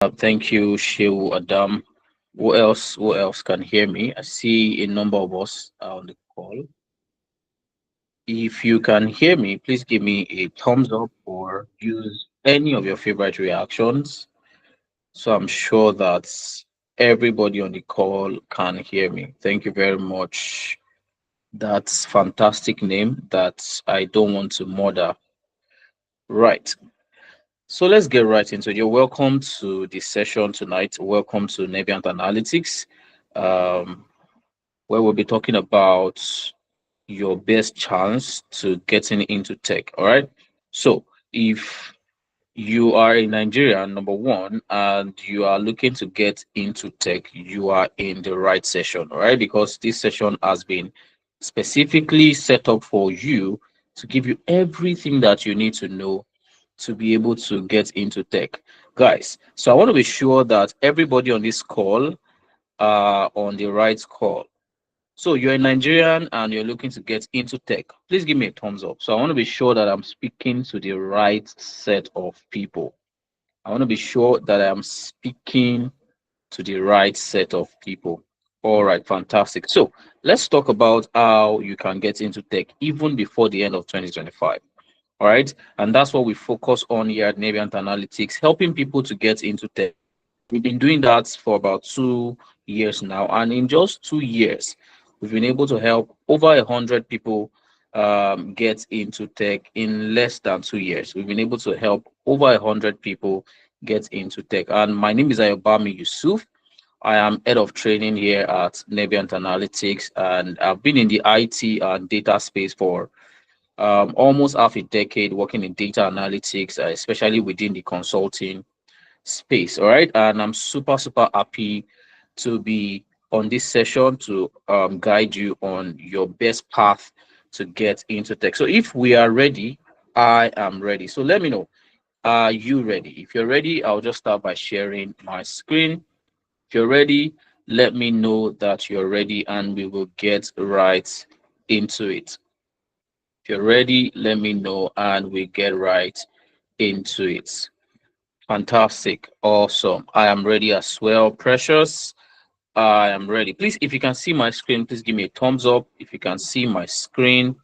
Thank you, Shehu Adam. Who else? Who else can hear me? I see a number of us are on the call. If you can hear me, please give me a thumbs up or use any of your favorite reactions. So I'm sure that everybody on the call can hear me. Thank you very much. That's fantastic name that I don't want to murder. Right. So let's get right into it. You're welcome to the session tonight. Welcome to Navient Analytics, um, where we'll be talking about your best chance to getting into tech. All right. So if you are a Nigerian, number one, and you are looking to get into tech, you are in the right session. All right. Because this session has been specifically set up for you to give you everything that you need to know to be able to get into tech. Guys, so I want to be sure that everybody on this call are on the right call. So you're a Nigerian and you're looking to get into tech. Please give me a thumbs up. So I want to be sure that I'm speaking to the right set of people. I want to be sure that I'm speaking to the right set of people. All right, fantastic. So let's talk about how you can get into tech even before the end of 2025. All right. And that's what we focus on here at Navient Analytics, helping people to get into tech. We've been doing that for about 2 years now. And in just 2 years, we've been able to help over 100 people get into tech in less than 2 years. We've been able to help over 100 people get into tech. And my name is Ayobami Yusuf. I am head of training here at Navient Analytics, and I've been in the IT and data space for almost half a decade working in data analytics, especially within the consulting space. All right. And I'm super, super happy to be on this session to guide you on your best path to get into tech. So if we are ready, I am ready. So let me know. Are you ready? If you're ready, I'll just start by sharing my screen. If you're ready, let me know that you're ready and we will get right into it. If you're ready, let me know and we get right into it. Fantastic. Awesome. I am ready as well. Precious. I am ready. Please, if you can see my screen, please give me a thumbs up. If you can see my screen,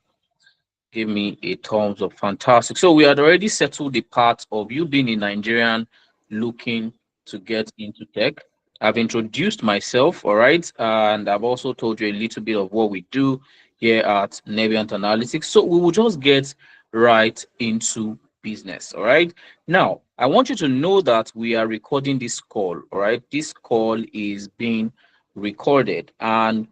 give me a thumbs up. Fantastic. So we had already settled the part of you being a Nigerian looking to get into tech. I've introduced myself, all right, and I've also told you a little bit of what we do here at Navient Analytics. So we will just get right into business, all right. Now, I want you to know that we are recording this call, all right. This call is being recorded, and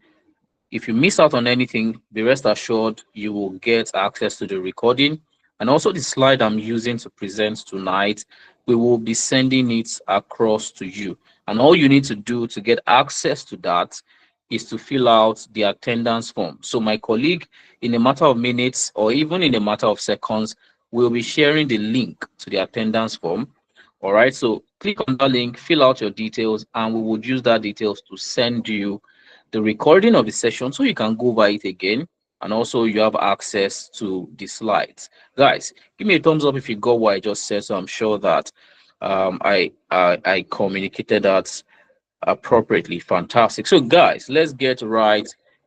if you miss out on anything, be rest assured you will get access to the recording and also the slide I'm using to present tonight. We will be sending it across to you. And all you need to do to get access to that is to fill out the attendance form. So my colleague, in a matter of minutes or even in a matter of seconds, will be sharing the link to the attendance form. All right. So click on that link, fill out your details, and we will use that details to send you the recording of the session so you can go over it again, and also you have access to the slides. Guys, give me a thumbs up if you got what I just said, so I'm sure that I communicated that appropriately. Fantastic. So guys, let's get right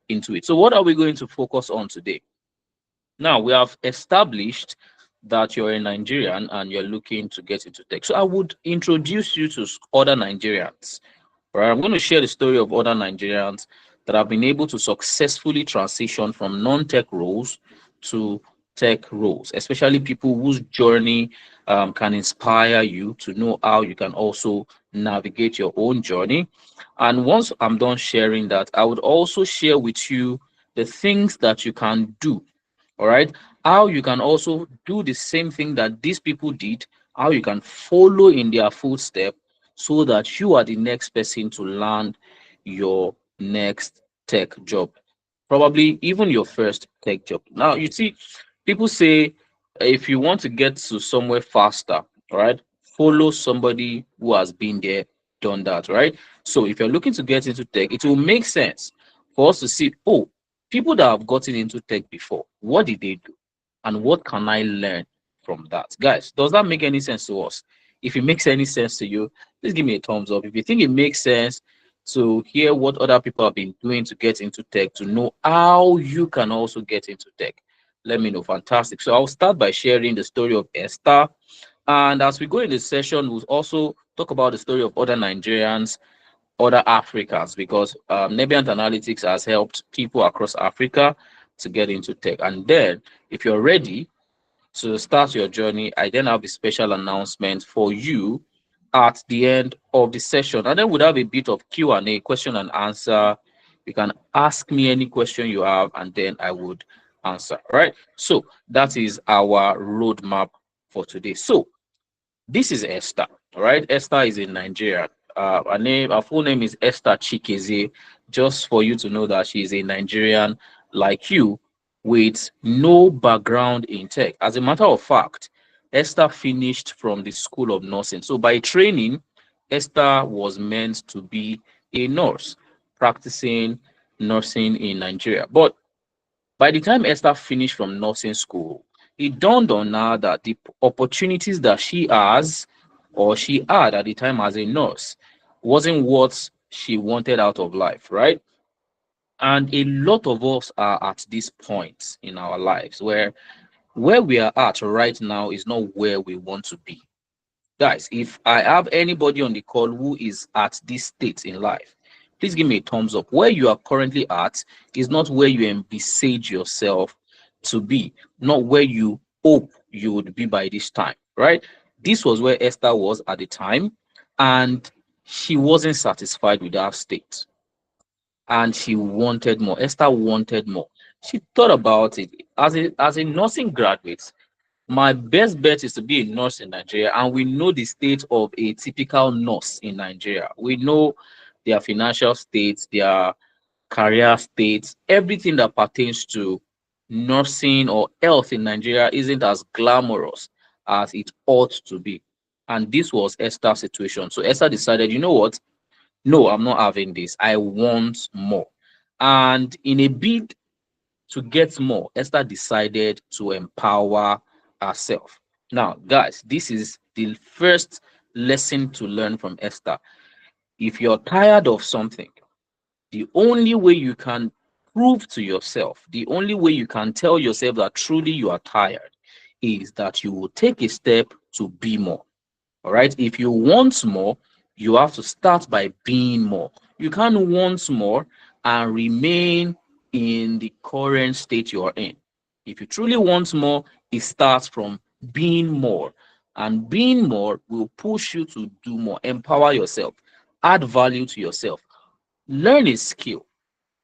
into it. So what are we going to focus on today? Now we have established that you're a Nigerian and you're looking to get into tech. So I would introduce you to other Nigerians. Right, I'm going to share the story of other Nigerians that have been able to successfully transition from non-tech roles to tech roles, especially people whose journey can inspire you to know how you can also navigate your own journey. And once I'm done sharing that, I would also share with you the things that you can do, all right, how you can also do the same thing that these people did, how you can follow in their footsteps so that you are the next person to land your next tech job, probably even your first tech job. Now, you see, people say if you want to get to somewhere faster, right, follow somebody who has been there, done that, right? So if you're looking to get into tech, it will make sense for us to see, oh, people that have gotten into tech before, what did they do? And what can I learn from that? Guys, does that make any sense to us? If it makes any sense to you, please give me a thumbs up. If you think it makes sense to hear what other people have been doing to get into tech, to know how you can also get into tech, let me know. Fantastic. So I'll start by sharing the story of Esther. And as we go in this session, we'll also talk about the story of other Nigerians, other Africans, because Nebiant Analytics has helped people across Africa to get into tech. And then, if you're ready to start your journey, I then have a special announcement for you at the end of the session. And then we'll have a bit of Q&A, question and answer. You can ask me any question you have, and then I would answer. All right. So that is our roadmap for today. So this is Esther. All right. Esther is in Nigeria. Her full name is Esther Chikeze. Just for you to know that she is a Nigerian like you, with no background in tech. As a matter of fact, Esther finished from the School of Nursing. So by training, Esther was meant to be a nurse practicing nursing in Nigeria. But by the time Esther finished from nursing school, it dawned on her that the opportunities that she has or she had at the time as a nurse wasn't what she wanted out of life, right? And a lot of us are at this point in our lives where we are at right now is not where we want to be. Guys, if I have anybody on the call who is at this state in life, please give me a thumbs up. Where you are currently at is not where you envisage yourself to be, not where you hope you would be by this time, right? This was where Esther was at the time, and she wasn't satisfied with that state, and she wanted more. Esther wanted more. She thought about it as a nursing graduate. My best bet is to be a nurse in Nigeria, and we know the state of a typical nurse in Nigeria. We know their financial state, their career state, everything that pertains to nursing or health in Nigeria isn't as glamorous as it ought to be. And this was Esther's situation. So Esther decided, you know what? No, I'm not having this. I want more. And in a bid to get more, Esther decided to empower herself. Now, guys, this is the first lesson to learn from Esther. If you're tired of something, the only way you can prove to yourself, the only way you can tell yourself that truly you are tired is that you will take a step to be more. All right. If you want more, you have to start by being more. You can't want more and remain in the current state you are in. If you truly want more, it starts from being more. And being more will push you to do more, empower yourself, add value to yourself, learn a skill.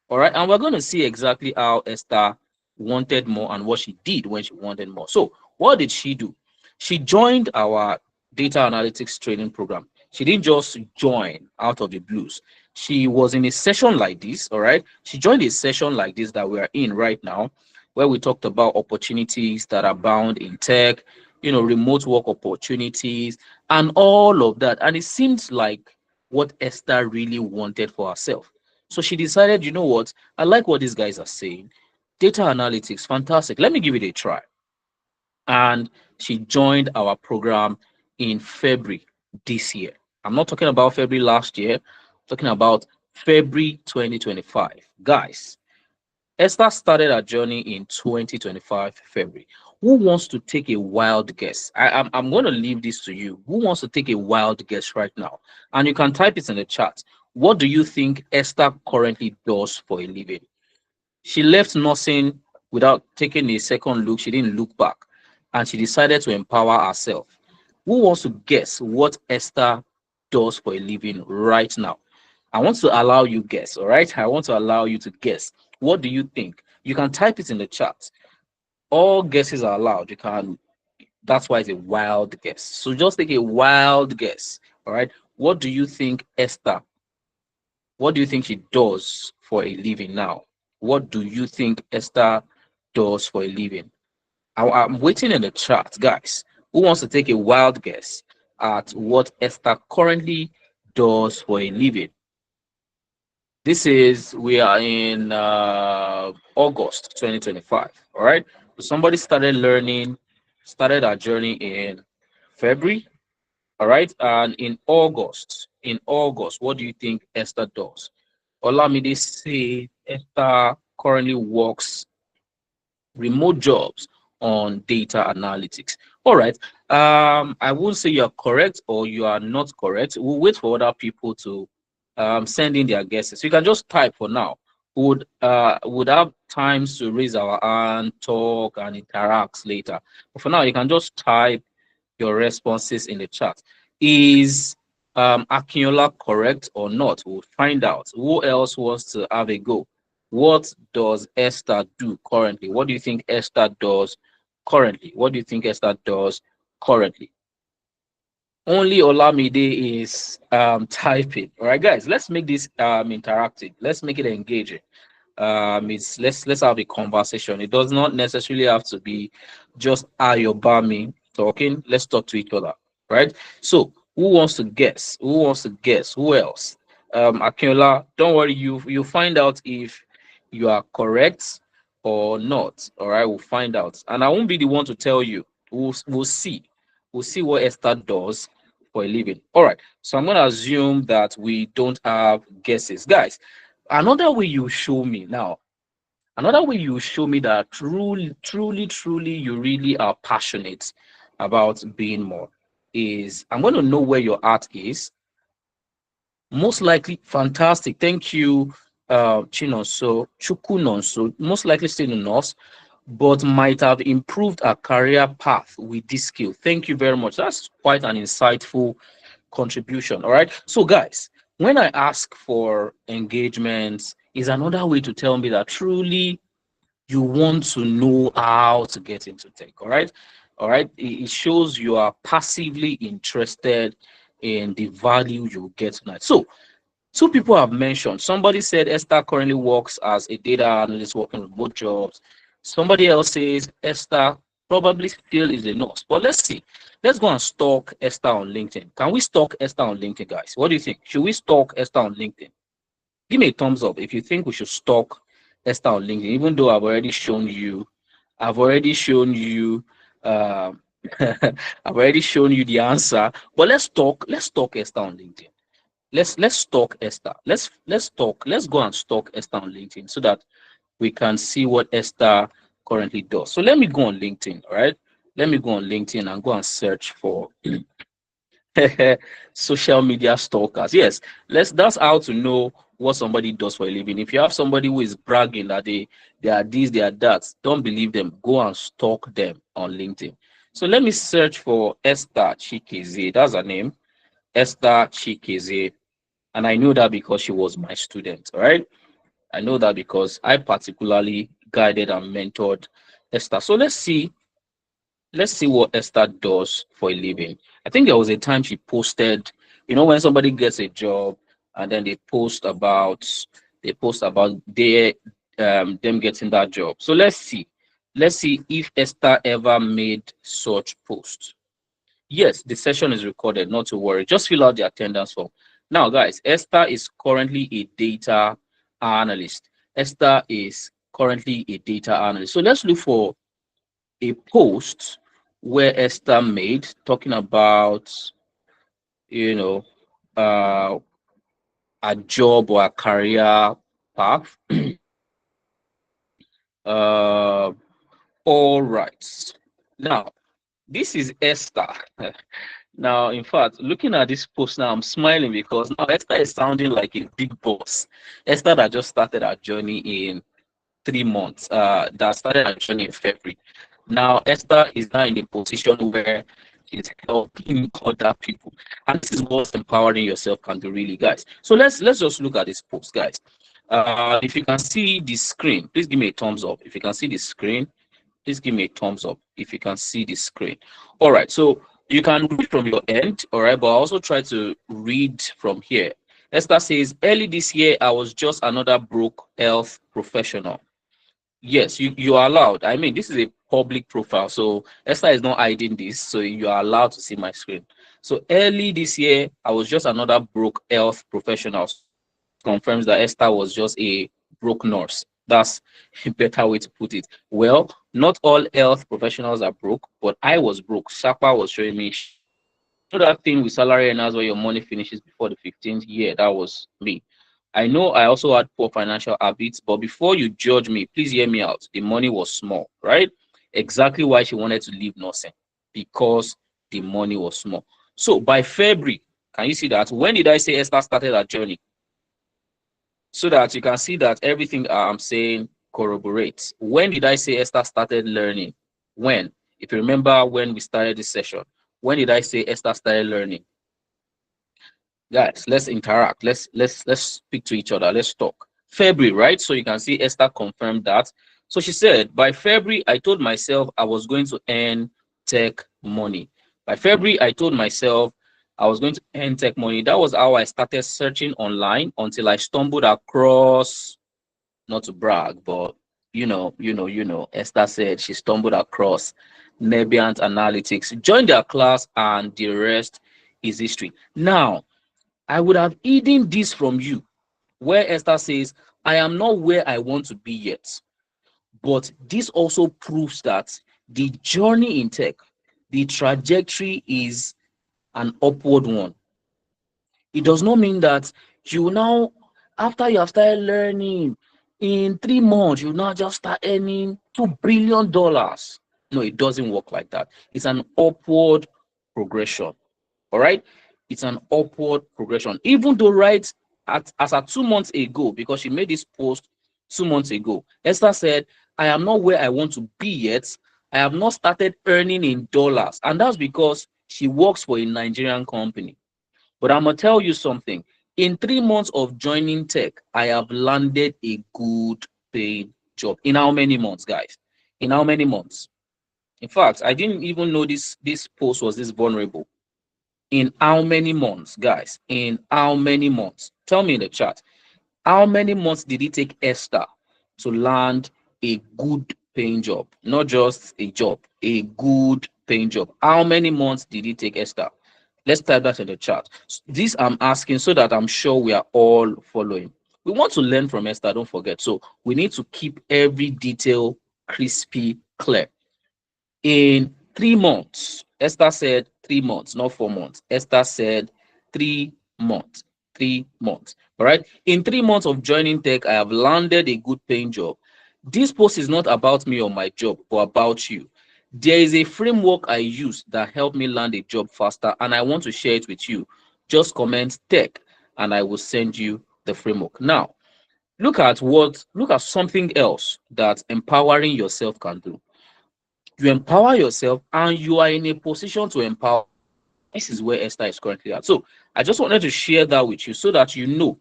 All right. And we're going to see exactly how Esther wanted more and what she did when she wanted more. So, what did she do? She joined our data analytics training program. She didn't just join out of the blues. She was in a session like this. All right. She joined a session like this that we are in right now, where we talked about opportunities that are bound in tech, remote work opportunities, and all of that. And it seems like what Esther really wanted for herself. So she decided, you know what? I like what these guys are saying. Data analytics, fantastic. Let me give it a try. And she joined our program in February this year. I'm not talking about February last year, I'm talking about February 2025. Guys, Esther started her journey in 2025 February. Who wants to take a wild guess? I'm going to leave this to you. Who wants to take a wild guess right now? And you can type it in the chat. What do you think Esther currently does for a living? She left nursing without taking a second look. She didn't look back, and she decided to empower herself. Who wants to guess what Esther does for a living right now? I want to allow you guess, all right? I want to allow you to guess. What do you think? You can type it in the chat. All guesses are allowed. You can, that's why it's a wild guess. So just take a wild guess, all right? What do you think Esther, what do you think she does for a living now? What do you think Esther does for a living? I'm waiting in the chat, guys. Who wants to take a wild guess at what Esther currently does for a living? We are in August 2025. All right. So somebody started our journey in February. All right. And in August, what do you think Esther does? Olamide say Esther currently works remote jobs on data analytics. All right. I won't say you're correct or you are not correct. We'll wait for other people to send in their guesses. You can just type for now. Would have times to raise our hand, talk, and interact later. But for now, you can just type your responses in the chat. Is Akinola correct or not? We'll find out. Who else wants to have a go? What does Esther do currently? What do you think Esther does currently? What do you think Esther does currently? Only Olamide is typing. All right, guys, let's make this interactive. Let's make it engaging. It's let's have a conversation. It does not necessarily have to be just Ayobami talking. Let's talk to each other, right? So who wants to guess? Who wants to guess? Who else? Akinola, don't worry, you find out if you are correct or not. All right, we'll find out, and I won't be the one to tell you. We'll see. We'll see what Esther does for a living. All right, so I'm gonna assume that we don't have guesses, guys. Another way you show me now, another way you show me that truly you really are passionate about being more is I'm going to know where your art is. Most likely, fantastic. Thank you, Chinonso, Chukunonso. Most likely still in us, but might have improved a career path with this skill. Thank you very much. That's quite an insightful contribution. All right. So, guys, when I ask for engagements, is another way to tell me that truly you want to know how to get into tech. All right. All right. It shows you are passively interested in the value you get tonight. So, two people have mentioned. Somebody said Esther currently works as a data analyst working remote jobs. Somebody else says Esther probably still is a nurse. But let's see. Let's go and stalk Esther on LinkedIn. Can we stalk Esther on LinkedIn, guys? What do you think? Should we stalk Esther on LinkedIn? Give me a thumbs up if you think we should stalk Esther on LinkedIn, even though I've already shown you um I've already shown you the answer. But let's talk Esther on LinkedIn. Let's talk Esther. Let's go and stalk Esther on LinkedIn so that we can see what Esther currently does. So let me go on LinkedIn, all right? Let me go on LinkedIn and go and search for social media stalkers. Yes, that's how to know what somebody does for a living. If you have somebody who is bragging that they are this, they are that, don't believe them. Go and stalk them on LinkedIn. So let me search for Esther Chikeze. That's her name, Esther Chikeze. And I know that because she was my student. All right. I know that because I particularly guided and mentored Esther. So let's see what Esther does for a living. I think there was a time she posted, when somebody gets a job and then they post about their them getting that job. So let's see if Esther ever made such post. Yes, the session is recorded, not to worry. Just fill out the attendance form. Now, guys, Esther is currently a data analyst. Esther is currently a data analyst. So let's look for a post where Esther made talking about, you know, uh, a job or a career path. uh, all right. Now, this is Esther. Now, in fact, looking at this post now, I'm smiling because now Esther is sounding like a big boss. Esther that just started her journey in 3 months, that started her journey in February. Now, Esther is now in a position where she's helping other people. And this is what empowering yourself can do, really, guys. So let's just look at this post, guys. If you can see the screen, please give me a thumbs up. If you can see the screen, please give me a thumbs up if you can see the screen. All right, so you can read from your end, all right, but I also try to read from here. Esther says, early this year, I was just another broke health professional. Yes, you are allowed. I mean, this is a public profile, so Esther is not hiding this, so you are allowed to see my screen. So early this year, I was just another broke health professional. So this confirms that Esther was just a broke nurse. That's a better way to put it. Well, not all health professionals are broke, but I was broke. Shapa was showing me she was broke. So that thing with salary and that's where your money finishes before the 15th year. That was me. I know I also had poor financial habits, but before you judge me, please hear me out. The money was small, right? Exactly why she wanted to leave nursing, because the money was small. So by February, can you see that? When did I say Esther started her journey? So that you can see that everything I'm saying corroborates. When did I say Esther started learning? When? If you remember when we started this session, when did I say Esther started learning? Guys, let's interact. Let's speak to each other. Let's talk. February, right? So you can see Esther confirmed that. So she said, by February, I told myself I was going to earn tech money. By February, I told myself I was going to earn tech money. That was how I started searching online until I stumbled across, not to brag, but Esther said she stumbled across Nebiant Analytics, joined their class, and the rest is history. Now, I would have hidden this from you, where Esther says, I am not where I want to be yet. But this also proves that the journey in tech, the trajectory is an upward one. It does not mean that you now, after you have started learning, in 3 months, you now just start earning $2 billion. No, it doesn't work like that. It's an upward progression. All right, it's an upward progression. Even though, right, as at 2 months ago, because she made this post 2 months ago, Esther said, I am not where I want to be yet. I have not started earning in dollars. And that's because she works for a Nigerian company. But I'm gonna tell you something. In 3 months of joining tech, I have landed a good paid job. In how many months, guys? In how many months? In fact, I didn't even know this post was this vulnerable. In how many months, guys? In how many months? Tell me in the chat. How many months did it take Esther to land a good paying job? Not just a job, a good paying job. How many months did it take Esther? Let's type that in the chat. This I'm asking so that I'm sure we are all following. We want to learn from Esther, don't forget. So we need to keep every detail crispy clear. In 3 months, Esther said 3 months, not 4 months. Esther said 3 months. 3 months. All right. In 3 months of joining tech, I have landed a good paying job. This post is not about me or my job, but about you. There is a framework I use that helped me land a job faster, and I want to share it with you. Just comment tech, and I will send you the framework. Now, look at something else that empowering yourself can do. You empower yourself and you are in a position to empower. This is where Esther is currently at. So I just wanted to share that with you so that you know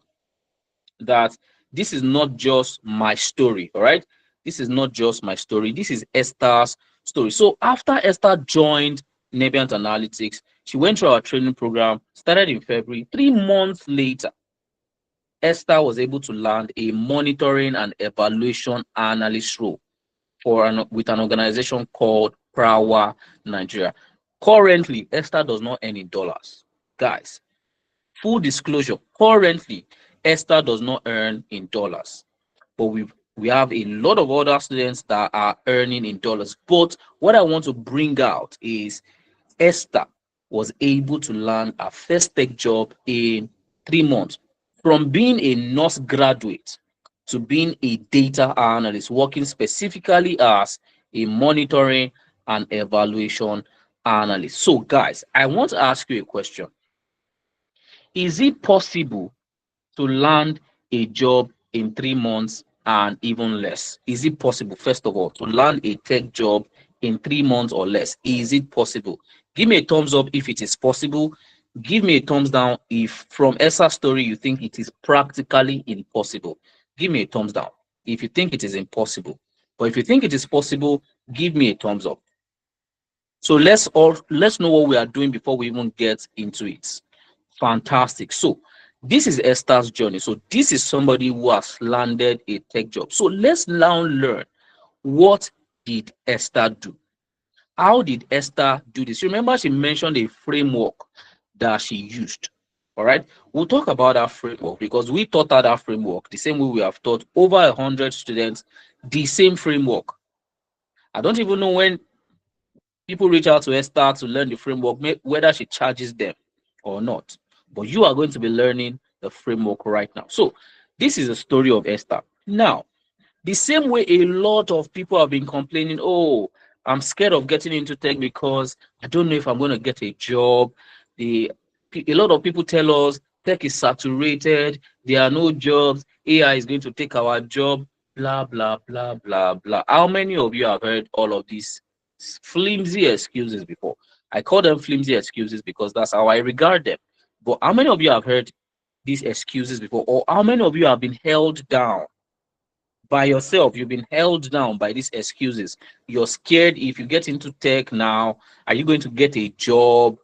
that this is not just my story. All right, this is not just my story, this is Esther's story. So after Esther joined Nebiant Analytics, she went through our training program, started in February. 3 months later, Esther was able to land a monitoring and evaluation analyst role with an organization called Prawa Nigeria. Currently, Esther does not earn in dollars. Guys, full disclosure, currently, Esther does not earn in dollars. But we have a lot of other students that are earning in dollars. But what I want to bring out is Esther was able to land her first tech job in 3 months, from being a nurse graduate to being a data analyst, working specifically as a monitoring and evaluation analyst. So, guys, I want to ask you a question. Is it possible to land a job in 3 months and even less? Is it possible, first of all, to land a tech job in 3 months or less? Is it possible? Give me a thumbs up if it is possible. Give me a thumbs down if from Esther's story you think it is practically impossible. Give me a thumbs down if you think it is impossible. But if you think it is possible, give me a thumbs up. So let's know what we are doing before we even get into it. Fantastic. So this is Esther's journey. So this is somebody who has landed a tech job. So let's now learn, what did Esther do? How did Esther do this? Remember, she mentioned a framework that she used. All right. We'll talk about that framework because we taught her that framework the same way we have taught over 100 students the same framework. I don't even know when People reach out to Esther to learn the framework, whether she charges them or not. But you are going to be learning the framework right now. So this is a story of Esther. Now, the same way a lot of people have been complaining, oh, I'm scared of getting into tech because I don't know if I'm going to get a job. A lot of people tell us tech is saturated, there are no jobs, AI is going to take our job, blah, blah, blah, blah, blah. How many of you have heard all of these flimsy excuses before? I call them flimsy excuses because that's how I regard them. But how many of you have heard these excuses before? Or how many of you have been held down by yourself? You've been held down by these excuses. You're scared if you get into tech now, are you going to get a job?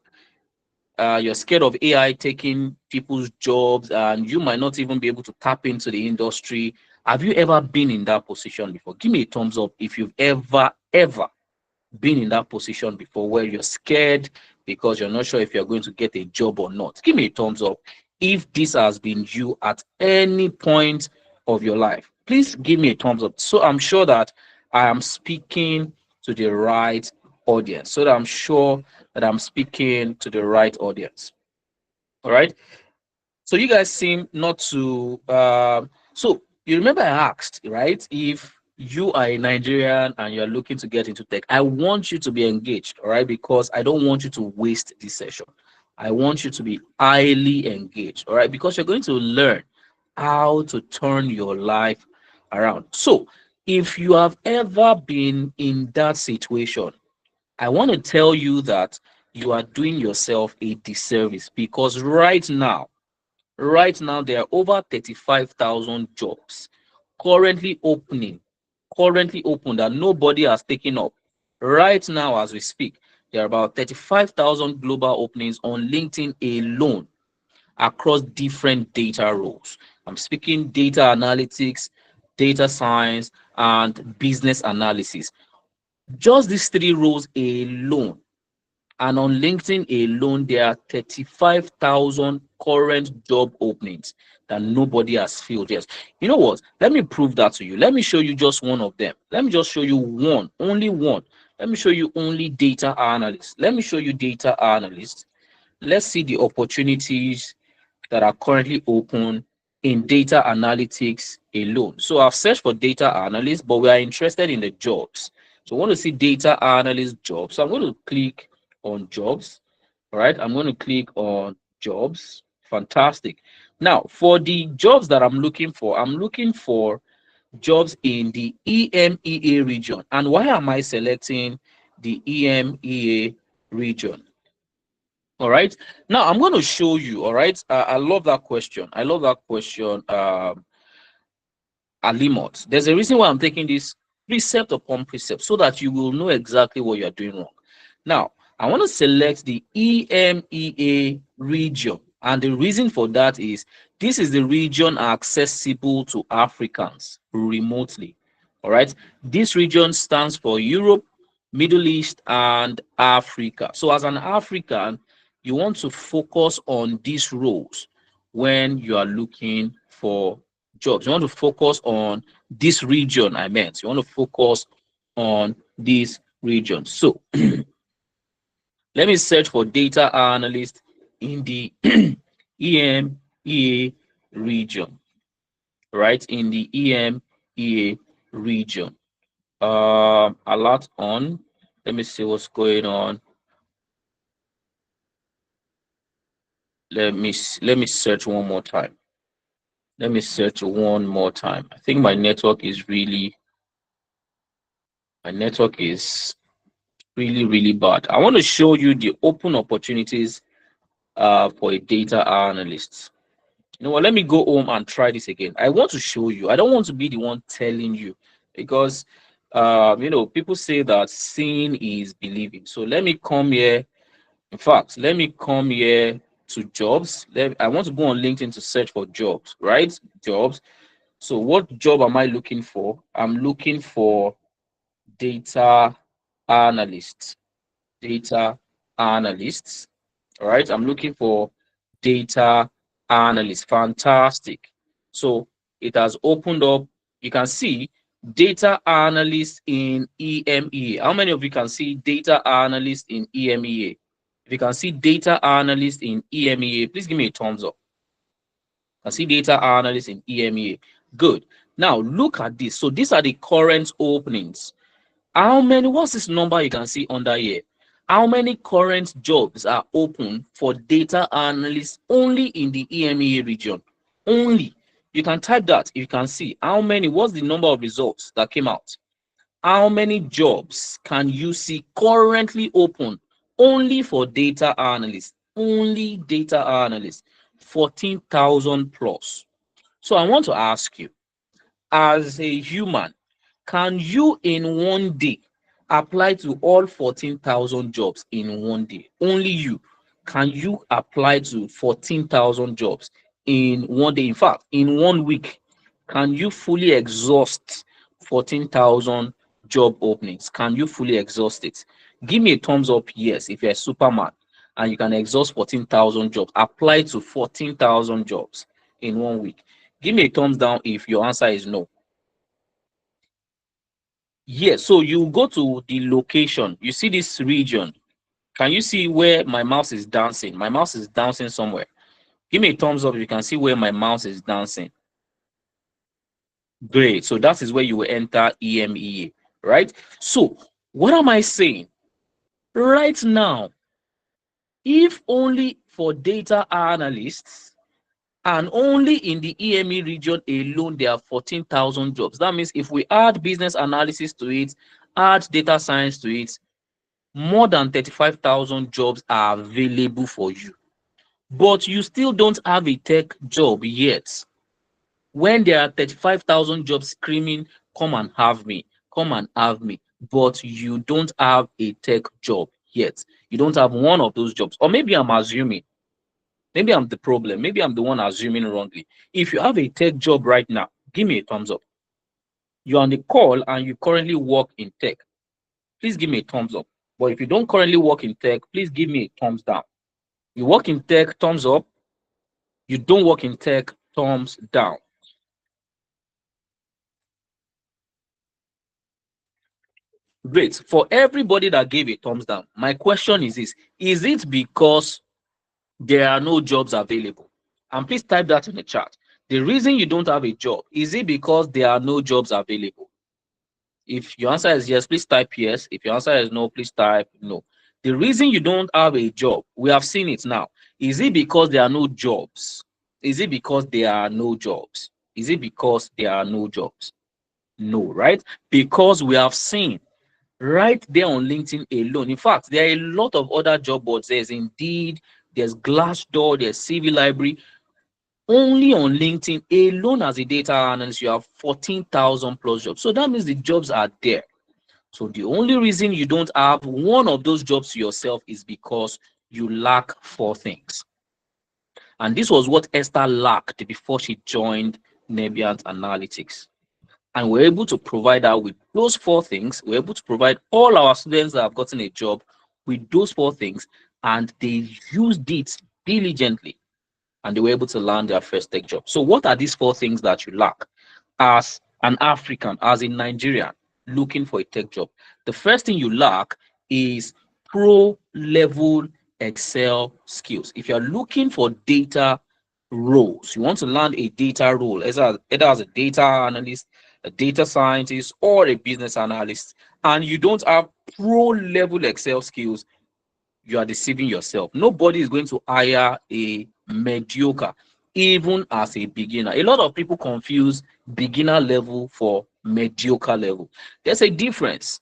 You're scared of AI taking people's jobs, and you might not even be able to tap into the industry. Have you ever been in that position before? Give me a thumbs up if you've ever been in that position before where you're scared because you're not sure if you're going to get a job or not. Give me a thumbs up if this has been you at any point of your life. Please give me a thumbs up. So I'm sure that I am speaking to the right audience. So that I'm sure that I'm speaking to the right audience. All right. So you guys seem not to. So you remember I asked, right? If you are a Nigerian and you're looking to get into tech, I want you to be engaged, all right? Because I don't want you to waste this session. I want you to be highly engaged, all right? Because you're going to learn how to turn your life around. So if you have ever been in that situation, I want to tell you that you are doing yourself a disservice because right now, there are over 35,000 jobs currently open that nobody has taken up. Right now, as we speak, there are about 35,000 global openings on LinkedIn alone across different data roles. I'm speaking data analytics, data science, and business analysis. Just these three roles alone, and on LinkedIn alone, there are 35,000 current job openings that nobody has filled yet. You know what? Let me prove that to you. Let me show you just one of them. Let me just show you one, only one. Let me show you only data analysts. Let me show you data analysts. Let's see the opportunities that are currently open in data analytics alone. So I've searched for data analysts, but we are interested in the jobs. So I want to see data analyst jobs. So I'm going to click on jobs. All right, I'm going to click on jobs. Fantastic. Now, for the jobs that I'm looking for jobs in the EMEA region. And why am I selecting the EMEA region? All right. Now I'm going to show you. All right. I love that question. I love that question. Alimot. There's a reason why I'm taking this precept upon precept so that you will know exactly what you're doing wrong. Now, I want to select the EMEA region. And the reason for that is this is the region accessible to Africans remotely. All right. This region stands for Europe, Middle East, and Africa. So, as an African, you want to focus on these roles when you are looking for jobs. You want to focus on this region, I meant. You want to focus on this region. So, let me search for data analyst in the EMEA region, right? In the EMEA region. A lot on. Let me see what's going on. Let me search one more time. Let me search one more time. I think my network is really bad. I want to show you the open opportunities for a data analyst. You know what? Let me go home and try this again. I want to show you. I don't want to be the one telling you because people say that seeing is believing. So let me come here. In fact, let me come here to jobs. I want to go on LinkedIn to search for jobs, right? Jobs. So what job am I looking for? I'm looking for data analysts. Data analysts. All right. I'm looking for data analysts. Fantastic. So it has opened up. You can see Data analyst in EMEA. How many of you can see data analyst in EMEA? If you can see data analyst in EMEA, please give me a thumbs up. I see data analyst in EMEA. Good. Now look at this. So these are the current openings. How many? What's this number you can see under here? How many current jobs are open for data analysts only in the EMEA region? Only. You can type that if you can see how many. What's the number of results that came out? How many jobs can you see currently open only for data analysts? Only data analysts. 14,000 plus. So I want to ask you, as a human, can you in one day apply to all 14,000 jobs in one day? Only you. Can you apply to 14,000 jobs in one day? In fact, in 1 week, can you fully exhaust 14,000 job openings? Can you fully exhaust it? Give me a thumbs up, yes, if you're a Superman and you can exhaust 14,000 jobs. Apply to 14,000 jobs in 1 week. Give me a thumbs down if your answer is no. Yes, so you go to the location. You see this region. Can you see where my mouse is dancing? My mouse is dancing somewhere. Give me a thumbs up if you can see where my mouse is dancing. Great. So that is where you will enter EMEA, right? So what am I saying? Right now, if only for data analysts and only in the EME region alone, there are 14,000 jobs. That means if we add business analysis to it, add data science to it, more than 35,000 jobs are available for you. But you still don't have a tech job yet. When there are 35,000 jobs screaming, come and have me, come and have me, but you don't have a tech job yet. You don't have one of those jobs. Or maybe I'm assuming, maybe I'm the problem, maybe I'm the one assuming wrongly. If you have a tech job right now, give me a thumbs up. You're on the call and you currently work in tech. Please give me a thumbs up. But if you don't currently work in tech, please give me a thumbs down. You work in tech, thumbs up. You don't work in tech, thumbs down. Great. For everybody that gave a thumbs down, my question is this: is it because there are no jobs available? And please type that in the chat. The reason you don't have a job, is it because there are no jobs available? If your answer is yes, please type yes. If your answer is no, please type no. The reason you don't have a job, we have seen it now. Is it because there are no jobs? Is it because there are no jobs? Is it because there are no jobs? No, right? Because we have seen right there on LinkedIn alone. In fact, there are a lot of other job boards. There's Indeed, there's Glassdoor, there's CV Library. Only on LinkedIn alone as a data analyst, you have 14,000 plus jobs. So that means the jobs are there. So the only reason you don't have one of those jobs to yourself is because you lack four things. And this was what Esther lacked before she joined Nebiant Analytics. And we're able to provide her with those four things. We're able to provide all our students that have gotten a job with those four things, and they used it diligently, and they were able to land their first tech job. So what are these four things that you lack as an African, as a Nigerian looking for a tech job? The first thing you lack is pro level Excel skills. If you're looking for data roles, you want to land a data role, either as a data analyst, a data scientist, or a business analyst, and you don't have pro level Excel skills, you are deceiving yourself. Nobody is going to hire a mediocre, even as a beginner. A lot of people confuse beginner level for mediocre level. There's a difference.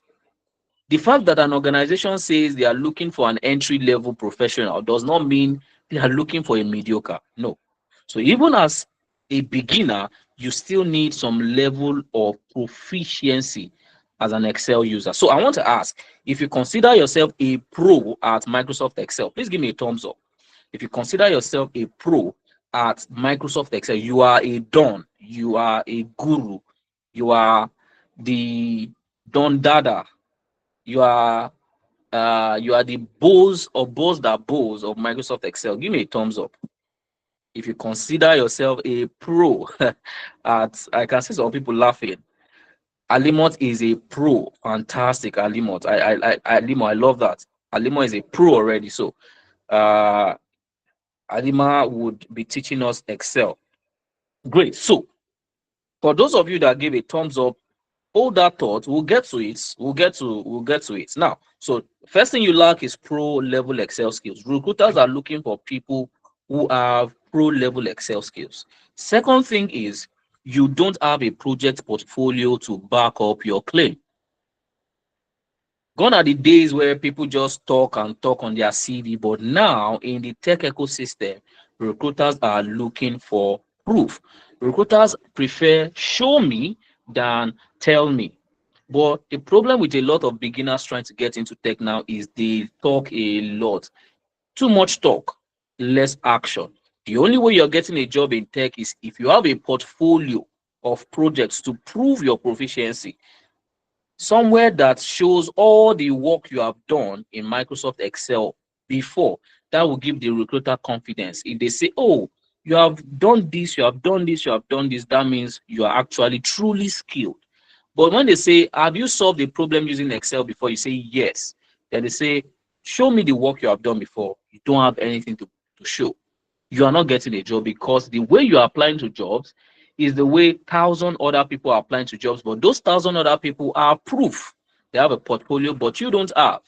The fact that an organization says they are looking for an entry level professional does not mean they are looking for a mediocre. No. So even as a beginner, you still need some level of proficiency as an Excel user. So I want to ask, if you consider yourself a pro at Microsoft Excel, please give me a thumbs up. If you consider yourself a pro at Microsoft Excel, you are a don, you are a guru, you are the don dada, you are the boss or boss that boss of Microsoft Excel. Give me a thumbs up. If you consider yourself a pro at, I can see some people laughing. Alimot is a pro. Fantastic, Alimot. Alimo, I love that. Alimo is a pro already. So uh Alima would be teaching us Excel. Great. So for those of you that give a thumbs up, hold that thought. We'll get to it. We'll get to it. Now, so first thing you lack is pro level Excel skills. Recruiters are looking for people who have pro level Excel skills. Second thing is you don't have a project portfolio to back up your claim. Gone are the days where people just talk and talk on their CV, but now in the tech ecosystem, recruiters are looking for proof. Recruiters prefer show me than tell me. But the problem with a lot of beginners trying to get into tech now is they talk a lot. Too much talk, less action. The only way you're getting a job in tech is if you have a portfolio of projects to prove your proficiency, somewhere that shows all the work you have done in Microsoft Excel before. That will give the recruiter confidence. If they say, oh, you have done this, you have done this, you have done this, that means you are actually truly skilled. But when they say, have you solved a problem using Excel before? You say yes. Then they say, show me the work you have done before. You don't have anything to show. You are not getting a job because the way you are applying to jobs is the way 1,000 other people are applying to jobs, but those 1,000 other people are proof. They have a portfolio, but you don't have.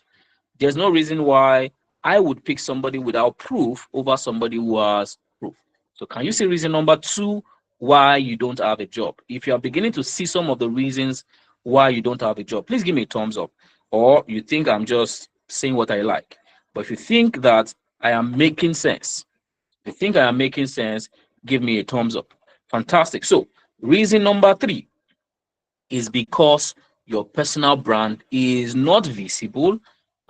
There's no reason why I would pick somebody without proof over somebody who has proof. So can you see reason number two why you don't have a job? If you are beginning to see some of the reasons why you don't have a job, please give me a thumbs up. Or you think I'm just saying what I like. But if you think that I am making sense, if you think I am making sense, give me a thumbs up. Fantastic. So, reason number three is because your personal brand is not visible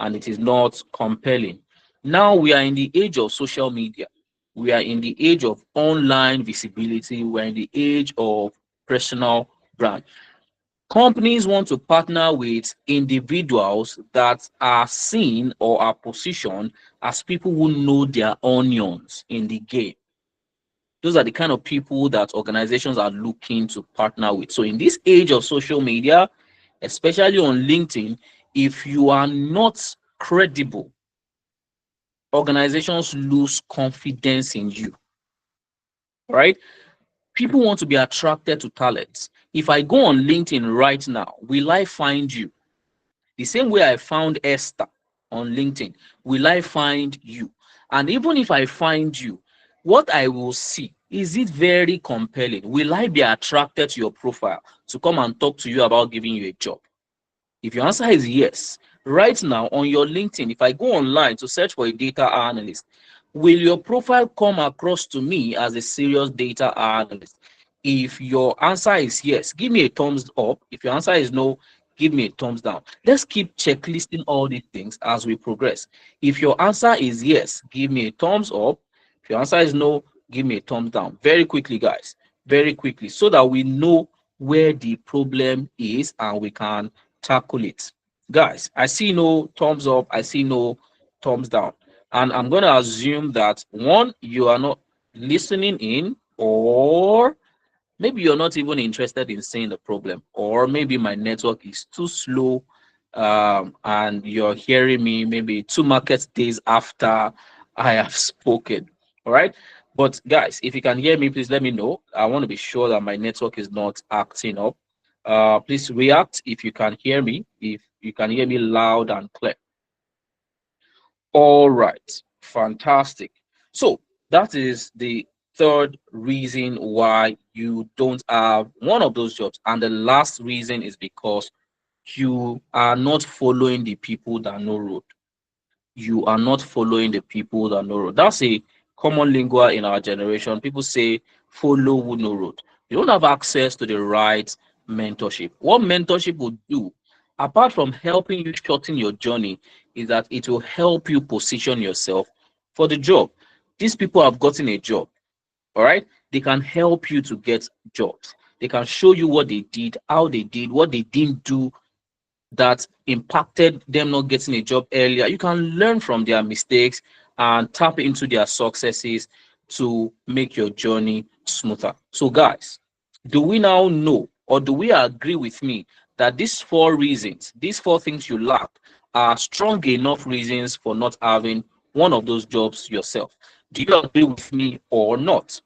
and it is not compelling. Now we are in the age of social media. We are in the age of online visibility. We're in the age of personal brand. Companies want to partner with individuals that are seen or are positioned as people who know their onions in the game. Those are the kind of people that organizations are looking to partner with. So in this age of social media, especially on LinkedIn, if you are not credible, organizations lose confidence in you. Right? People want to be attracted to talents. If I go on LinkedIn right now, will I find you? The same way I found Esther on LinkedIn, will I find you? And even if I find you, what I will see, is it very compelling? Will I be attracted to your profile to come and talk to you about giving you a job? If your answer is yes, right now on your LinkedIn, if I go online to search for a data analyst, will your profile come across to me as a serious data analyst? If your answer is yes, give me a thumbs up. If your answer is no, give me a thumbs down. Let's keep checklisting all these things as we progress. If your answer is yes, give me a thumbs up. If your answer is no, give me a thumbs down. Very quickly, guys. Very quickly, so that we know where the problem is and we can tackle it. Guys, I see no thumbs up, I see no thumbs down. And I'm going to assume that one, you are not listening in, or maybe you're not even interested in seeing the problem, or maybe my network is too slow, and you're hearing me maybe 2 market days after I have spoken. All right. But guys, if you can hear me, please let me know. I want to be sure that my network is not acting up. Please react if you can hear me, if you can hear me loud and clear. All right, fantastic. So that is the third reason why you don't have one of those jobs. And the last reason is because you are not following the people that know road. You are not following the people that know road. That's a common lingua in our generation. People say, follow who know road. You don't have access to the right mentorship. What mentorship will do, apart from helping you shorten your journey, is that it will help you position yourself for the job. These people have gotten a job, all right? They can help you to get jobs. They can show you what they did, how they did, what they didn't do that impacted them not getting a job earlier. You can learn from their mistakes and tap into their successes to make your journey smoother. So, guys, do we now know, or do we agree with me that these four reasons, these four things you lack, are strong enough reasons for not having one of those jobs yourself. Do you agree with me or not?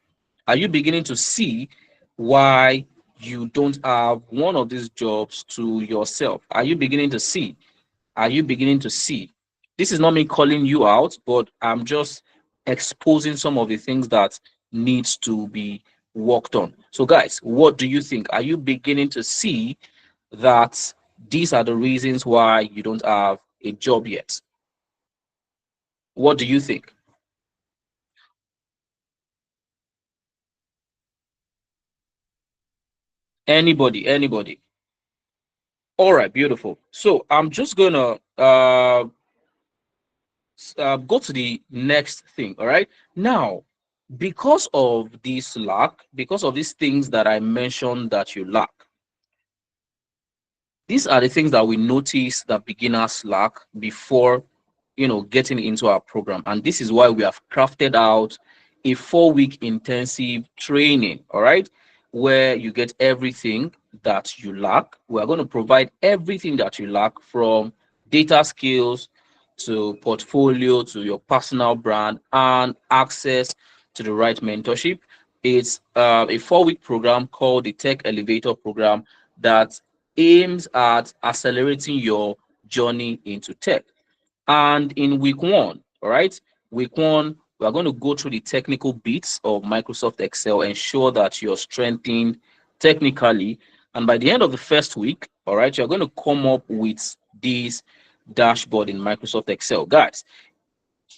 Are you beginning to see why you don't have one of these jobs to yourself? Are you beginning to see? Are you beginning to see? This is not me calling you out, but I'm just exposing some of the things that needs to be worked on. So, guys, what do you think? Are you beginning to see that these are the reasons why you don't have a job yet? What do you think? Anybody, anybody? All right, beautiful. So I'm just gonna go to the next thing. All right. Now, because of this lack, because of these things that I mentioned that you lack, these are the things that we notice that beginners lack before, getting into our program. And this is why we have crafted out a 4-week intensive training, all right, where you get everything that you lack. We are going to provide everything that you lack, from data skills to portfolio to your personal brand and access to the right mentorship. It's a 4-week program called the Tech Elevator Program that aims at accelerating your journey into tech. And in week one, all right, week one, we are going to go through the technical bits of Microsoft Excel, ensure that you're strengthened technically. And by the end of the first week, all right, you're going to come up with this dashboard in Microsoft Excel. Guys,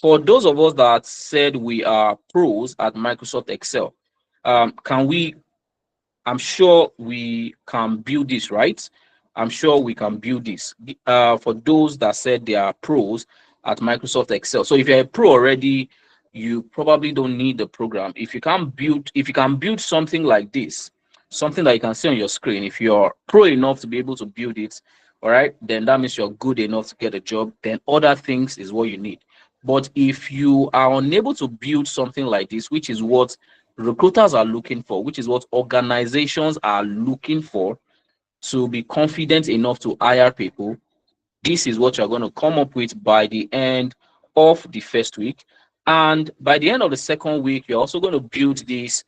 for those of us that said we are pros at Microsoft Excel, can we I'm sure we can build this, right? I'm sure we can build this. For those that said they are pros at Microsoft Excel. So if you're a pro already, you probably don't need the program. If you can build something like this, something that you can see on your screen, if you're pro enough to be able to build it, all right, then that means you're good enough to get a job. Then other things is what you need. But if you are unable to build something like this, which is what recruiters are looking for, which is what organizations are looking for to be confident enough to hire people, this is what you're going to come up with by the end of the first week. And by the end of the second week, you're also going to build this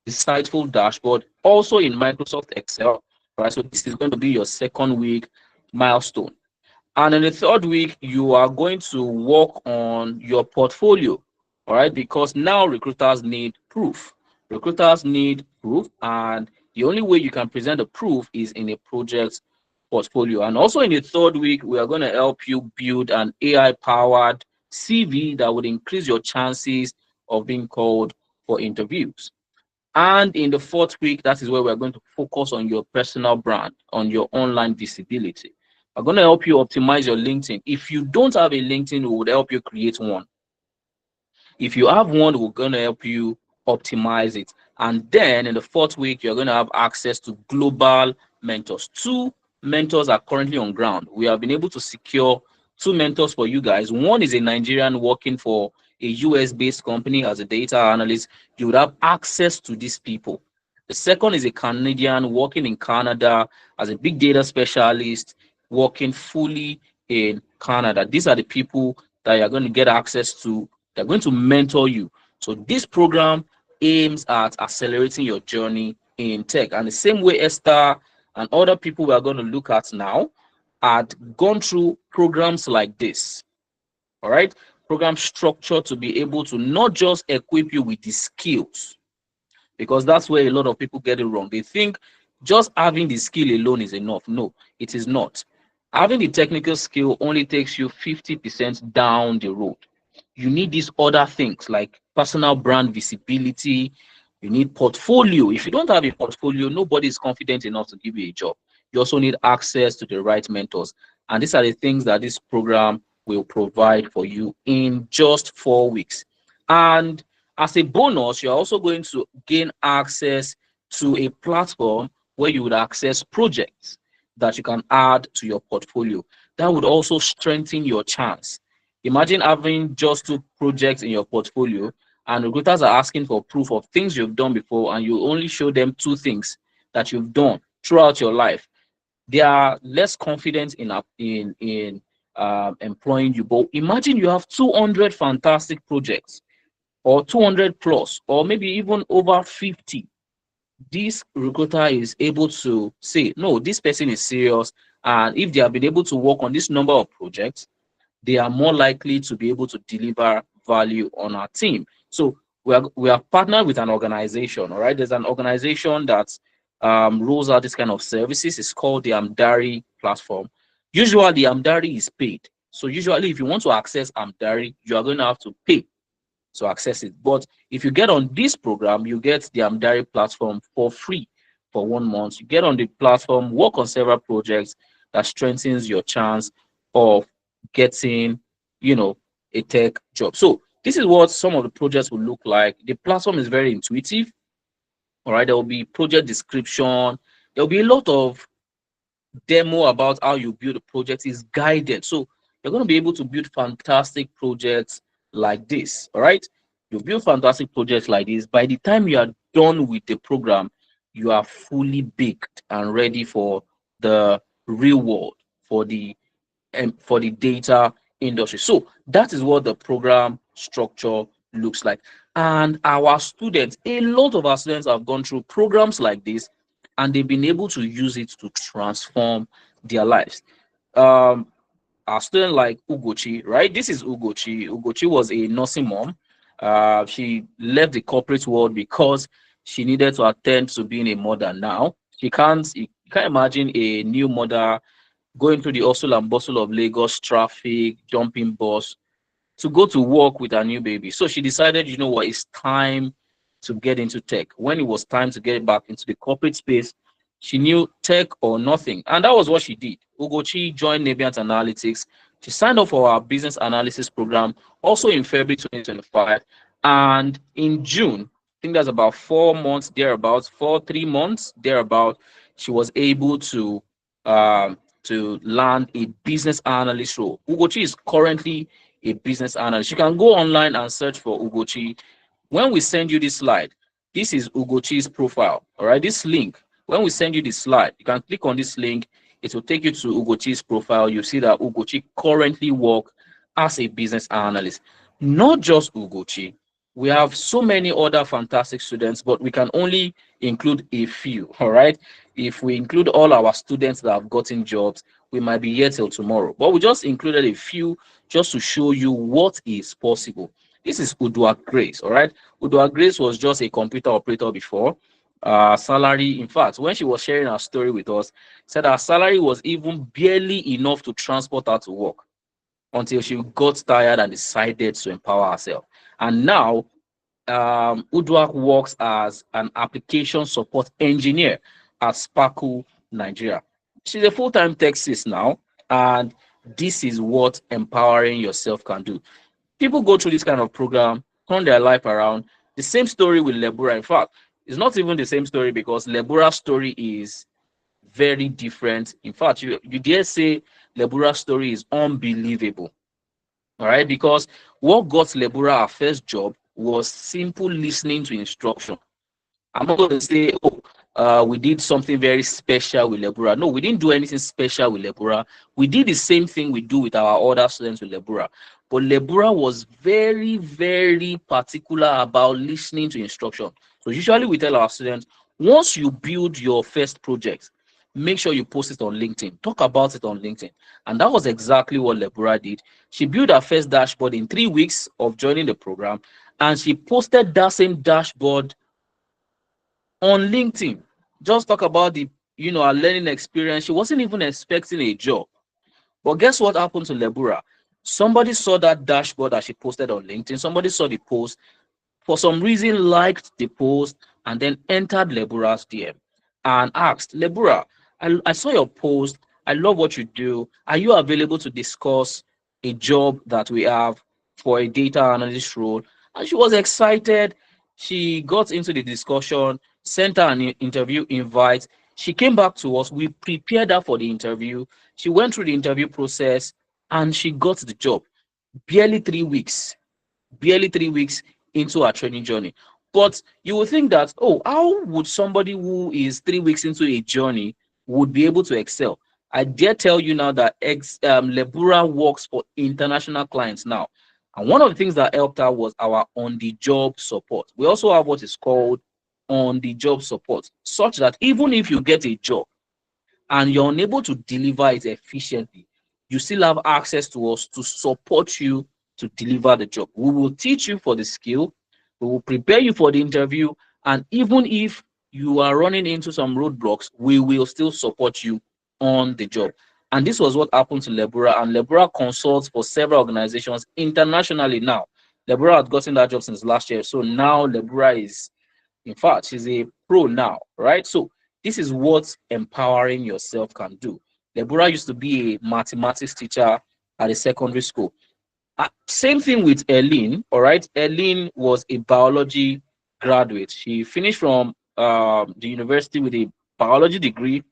insightful dashboard also in Microsoft Excel. Right. So this is going to be your second week milestone. And in the third week, you are going to work on your portfolio, all right? Because now recruiters need proof. Recruiters need proof, and the only way you can present the proof is in a project portfolio. And also in the third week, we are going to help you build an AI-powered CV that would increase your chances of being called for interviews. And in the fourth week, that is where we're going to focus on your personal brand, on your online visibility. I'm going to help you optimize your LinkedIn. If you don't have a LinkedIn, we would help you create one. If you have one, we're going to help you optimize it. And then in the fourth week, you're going to have access to global mentors. Two mentors are currently on ground. We have been able to secure two mentors for you guys. One is a Nigerian working for a US-based company as a data analyst. You would have access to these people. The second is a Canadian working in Canada as a big data specialist, working fully in Canada. These are the people that you're going to get access to. They're going to mentor you. So this program aims at accelerating your journey in tech. And the same way Esther and other people we are going to look at now had gone through programs like this. All right. Program structure to be able to not just equip you with the skills, because that's where a lot of people get it wrong. They think just having the skill alone is enough. No, it is not. Having the technical skill only takes you 50% down the road. You need these other things like personal brand visibility. You need portfolio. If you don't have a portfolio, nobody is confident enough to give you a job. You also need access to the right mentors. And these are the things that this program will provide for you in just 4 weeks. And as a bonus, you're also going to gain access to a platform where you would access projects that you can add to your portfolio. That would also strengthen your chance. Imagine having just two projects in your portfolio, and recruiters are asking for proof of things you've done before, and you only show them two things that you've done. throughout your life, they are less confident in employing you. But imagine you have 200 fantastic projects, or 200 plus, or maybe even over 50. This recruiter is able to say, no, this person is serious. And if they have been able to work on this number of projects, they are more likely to be able to deliver value on our team. So we are partnered with an organization. All right, there's an organization that rolls out this kind of services. It's called the Amdari platform. Usually, Amdari is paid. So usually, if you want to access Amdari, you are going to have to pay to access it. But if you get on this program, you get the Amdari platform for free for 1 month. You get on the platform, work on several projects that strengthens your chance of getting, you know, a tech job. So this is what some of the projects will look like. The platform is very intuitive. All right, there will be project description. There will be a lot of demo about how you build a project. Is guided. So you're going to be able to build fantastic projects like this. All right. You build fantastic projects like this. By the time you are done with the program, you are fully baked and ready for the real world, for the data industry. So that is what the program structure looks like. And our students, a lot of our students have gone through programs like this, and they've been able to use it to transform their lives. Um, our student like Ugochi, right? This is Ugochi. Ugochi was a nursing mom. She left the corporate world because she needed to attend to being a mother now. You can't imagine a new mother going through the hustle and bustle of Lagos traffic, jumping bus to go to work with her new baby. So she decided, you know what, it's time to get into tech. When it was time to get back into the corporate space, she knew tech or nothing. And that was what she did. Ugochi joined Navient Analytics. She signed up for our business analysis program also in February 2025. And in June, I think that's about 4 months thereabouts, 3 months thereabout, she was able to land a business analyst role. Ugochi is currently a business analyst. You can go online and search for Ugochi. When we send you this slide, this is Ugochi's profile. All right, this link. When we send you this slide, you can click on this link. It will take you to Ugochi's profile. You see that Ugochi currently works as a business analyst. Not just Ugochi. We have so many other fantastic students, but we can only include a few. All right. If we include all our students that have gotten jobs, we might be here till tomorrow. But we just included a few just to show you what is possible. This is Udua Grace. All right. Udua Grace was just a computer operator before. Salary, in fact, when she was sharing her story with us, said her salary was even barely enough to transport her to work until she got tired and decided to empower herself. And now Uduak works as an application support engineer at Sparkle, Nigeria. She's a full-time tech sis now, and this is what empowering yourself can do. People go through this kind of program, turn their life around. The same story with Lebura. In fact, it's not even the same story because Lebura's story is very different. In fact, you dare say Lebura's story is unbelievable. All right, because what got Lebura her first job was simple listening to instruction. I'm not going to say, oh, we did something very special with Lebura. No, we didn't do anything special with Lebura. We did the same thing we do with our other students with Lebura. But Lebura was very, very particular about listening to instruction. So usually we tell our students, once you build your first project, make sure you post it on LinkedIn. Talk about it on LinkedIn. And that was exactly what Lebura did. She built her first dashboard in 3 weeks of joining the program, and she posted that same dashboard on LinkedIn. Just talk about her learning experience. She wasn't even expecting a job. But guess what happened to Lebura? Somebody saw that dashboard that she posted on LinkedIn. Somebody saw the post, for some reason liked the post, and then entered Lebura's DM and asked, Lebura, I saw your post. I love what you do. Are you available to discuss a job that we have for a data analyst role? And she was excited. She got into the discussion, sent her an interview invite. She came back to us. We prepared her for the interview. She went through the interview process and she got the job. Barely 3 weeks. Barely 3 weeks into her training journey. But you would think that, oh, how would somebody who is 3 weeks into a journey would be able to excel? I dare tell you now that Lebura works for international clients now. And one of the things that helped her was our on-the-job support. We also have what is called on-the-job support, such that even if you get a job and you're unable to deliver it efficiently, you still have access to us to support you to deliver the job. We will teach you for the skill, we will prepare you for the interview, and even if you are running into some roadblocks, we will still support you on the job. And this was what happened to Lebura, and Lebura consults for several organizations internationally now. Lebura had gotten that job since last year, so now Lebura is, in fact, she's a pro now, right? So this is what empowering yourself can do. Deborah used to be a mathematics teacher at a secondary school. Same thing with Eileen, all right? Eileen was a biology graduate. She finished from the university with a biology degree,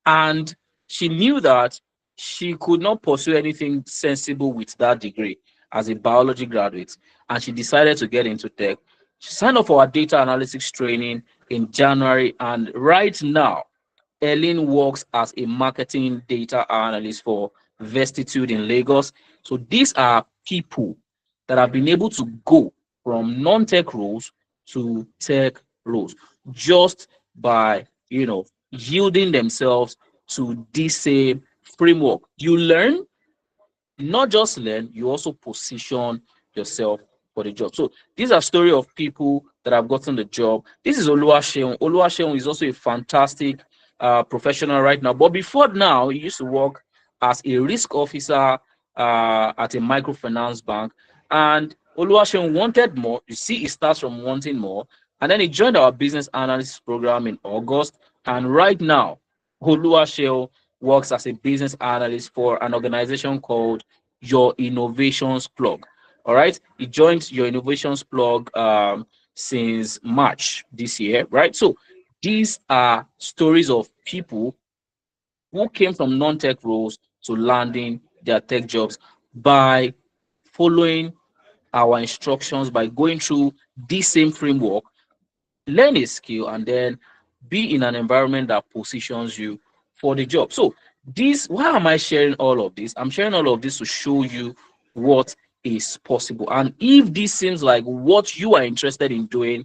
and she knew that she could not pursue anything sensible with that degree as a biology graduate, and she decided to get into tech. She signed up for her data analytics training in January, and right now Ellen works as a marketing data analyst for Vestitude in Lagos. So these are people that have been able to go from non-tech roles to tech roles just by, yielding themselves to this same framework. You learn, not just learn, you also position yourself for the job. So these are story of people that have gotten the job. This is Oluwaseun. Oluwaseun is also a fantastic professional right now. But before now, he used to work as a risk officer at a microfinance bank. And Oluwaseun wanted more. You see, he starts from wanting more. And then he joined our business analyst program in August. And right now, Oluwaseun works as a business analyst for an organization called Your Innovations Plug. All right, he joined Your Innovations Plug since March this year, right? So these are stories of people who came from non-tech roles to landing their tech jobs by following our instructions, by going through this same framework, learn a skill, and then be in an environment that positions you for the job. So this, why am I sharing all of this? I'm sharing all of this to show you what is possible. And if this seems like what you are interested in doing,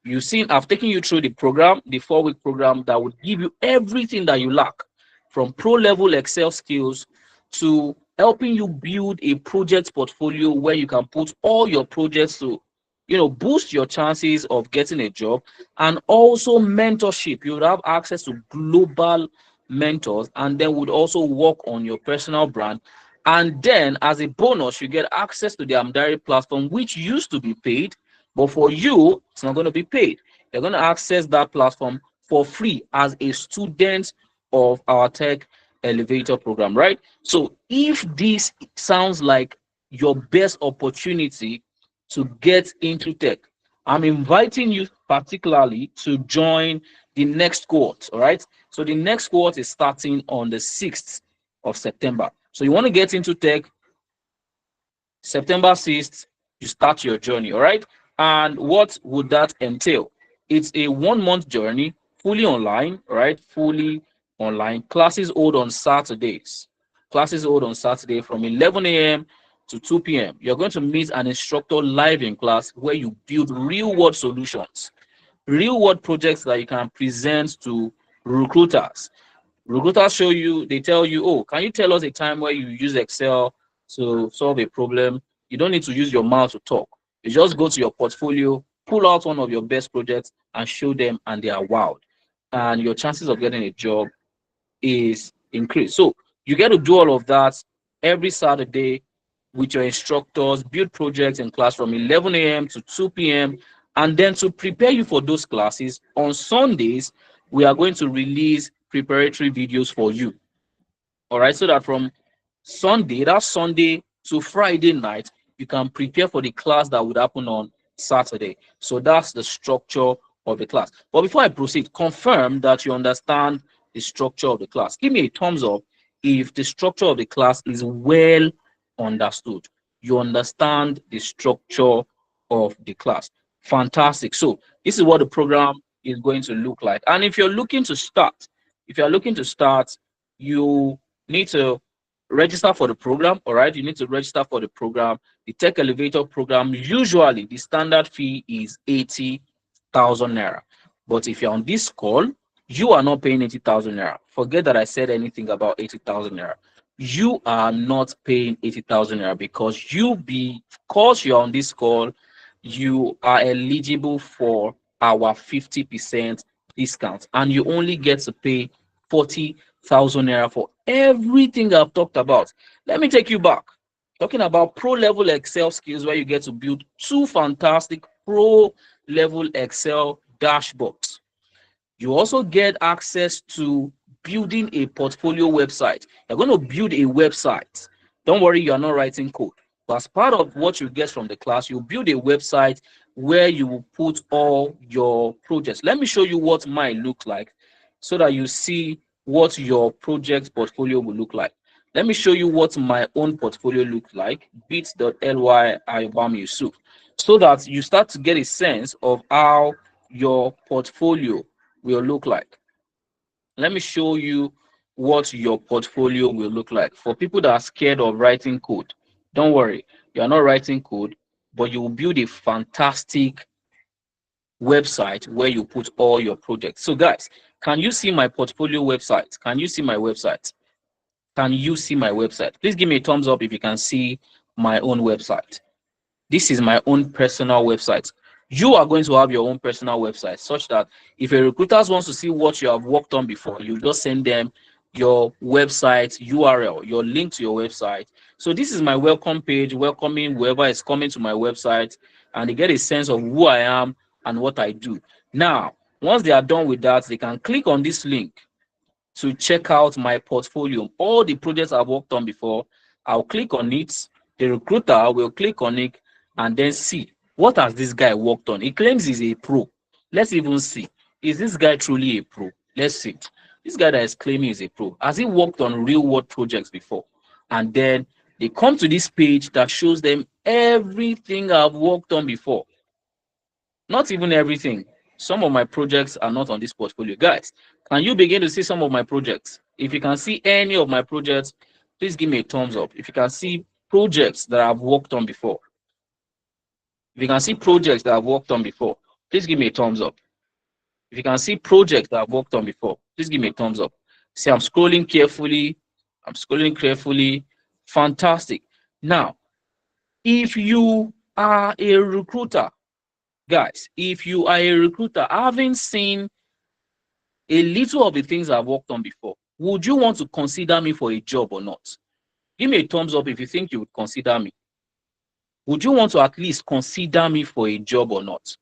you've seen, I've taken you through the program, the 4-week program that would give you everything that you lack, from pro level Excel skills to helping you build a project portfolio where you can put all your projects to, boost your chances of getting a job, and also mentorship. You would have access to global mentors, and then would also work on your personal brand. And then as a bonus, you get access to the Amdari platform, which used to be paid, but for you, it's not going to be paid. You're going to access that platform for free as a student of our Tech Elevator program, right? So if this sounds like your best opportunity to get into tech, I'm inviting you particularly to join the next cohort, all right? So the next cohort is starting on the 6th of September. So you want to get into tech, September 6th, you start your journey, all right? And what would that entail? It's a 1-month journey, fully online, right? Fully online. Classes hold on Saturdays. Classes hold on Saturday from 11 a.m. to 2 p.m. You're going to meet an instructor live in class where you build real-world solutions, real-world projects that you can present to recruiters. Recruiters show you, they tell you, oh, can you tell us a time where you use Excel to solve a problem? You don't need to use your mouth to talk. You just go to your portfolio, pull out one of your best projects and show them, and they are wowed. And your chances of getting a job is increased. So you get to do all of that every Saturday with your instructors, build projects in class from 11 a.m. to 2 p.m. And then to prepare you for those classes, on Sundays, we are going to release preparatory videos for you. All right, so that from that Sunday to Friday night, you can prepare for the class that would happen on Saturday. So that's the structure of the class. But before I proceed, confirm that you understand the structure of the class. Give me a thumbs up if the structure of the class is well understood. You understand the structure of the class. Fantastic. So this is what the program is going to look like. And if you're looking to start, if you're looking to start, you need to register for the program. All right. You need to register for the program. The Tech Elevator program, usually the standard fee is 80,000 naira. But if you're on this call, you are not paying 80,000 naira. Forget that I said anything about 80,000 naira. You are not paying 80,000 naira because you're on this call, you are eligible for our 50% discount, and you only get to pay 40,000 naira for everything I've talked about. Let me take you back. Talking about pro level Excel skills, where you get to build two fantastic pro level Excel dashboards. You also get access to building a portfolio website. You're going to build a website. Don't worry, you are not writing code. But as part of what you get from the class, you build a website where you will put all your projects. Let me show you what mine looks like so that you see what your project portfolio will look like. Let me show you what my own portfolio looks like, bit.ly Ayobam Yusuf, so that you start to get a sense of how your portfolio will look like. Let me show you what your portfolio will look like. For people that are scared of writing code, don't worry, you are not writing code, but you will build a fantastic website where you put all your projects. So guys, can you see my portfolio website? Can you see my website? Can you see my website? Please give me a thumbs up if you can see my own website. This is my own personal website. You are going to have your own personal website, such that if a recruiter wants to see what you have worked on before, you just send them your website URL, your link to your website. So this is my welcome page, welcoming whoever is coming to my website, and they get a sense of who I am and what I do. Now, once they are done with that, they can click on this link to check out my portfolio. All the projects I've worked on before, I'll click on it. The recruiter will click on it and then see what has this guy worked on. He claims he's a pro. Let's even see. Is this guy truly a pro? Let's see. This guy that is claiming is a pro, has he worked on real world projects before? And then they come to this page that shows them everything I've worked on before. Not even everything. Some of my projects are not on this portfolio. Guys, can you begin to see some of my projects? If you can see any of my projects, please give me a thumbs up. If you can see projects that I've worked on before, if you can see projects that I've worked on before, please give me a thumbs up. If you can see projects that I've worked on before, please give me a thumbs up. See, I'm scrolling carefully. I'm scrolling carefully. Fantastic. Now, if you are a recruiter, guys, if you are a recruiter, having seen a little of the things I've worked on before, would you want to consider me for a job or not? Give me a thumbs up if you think you would consider me. Would you want to at least consider me for a job or not?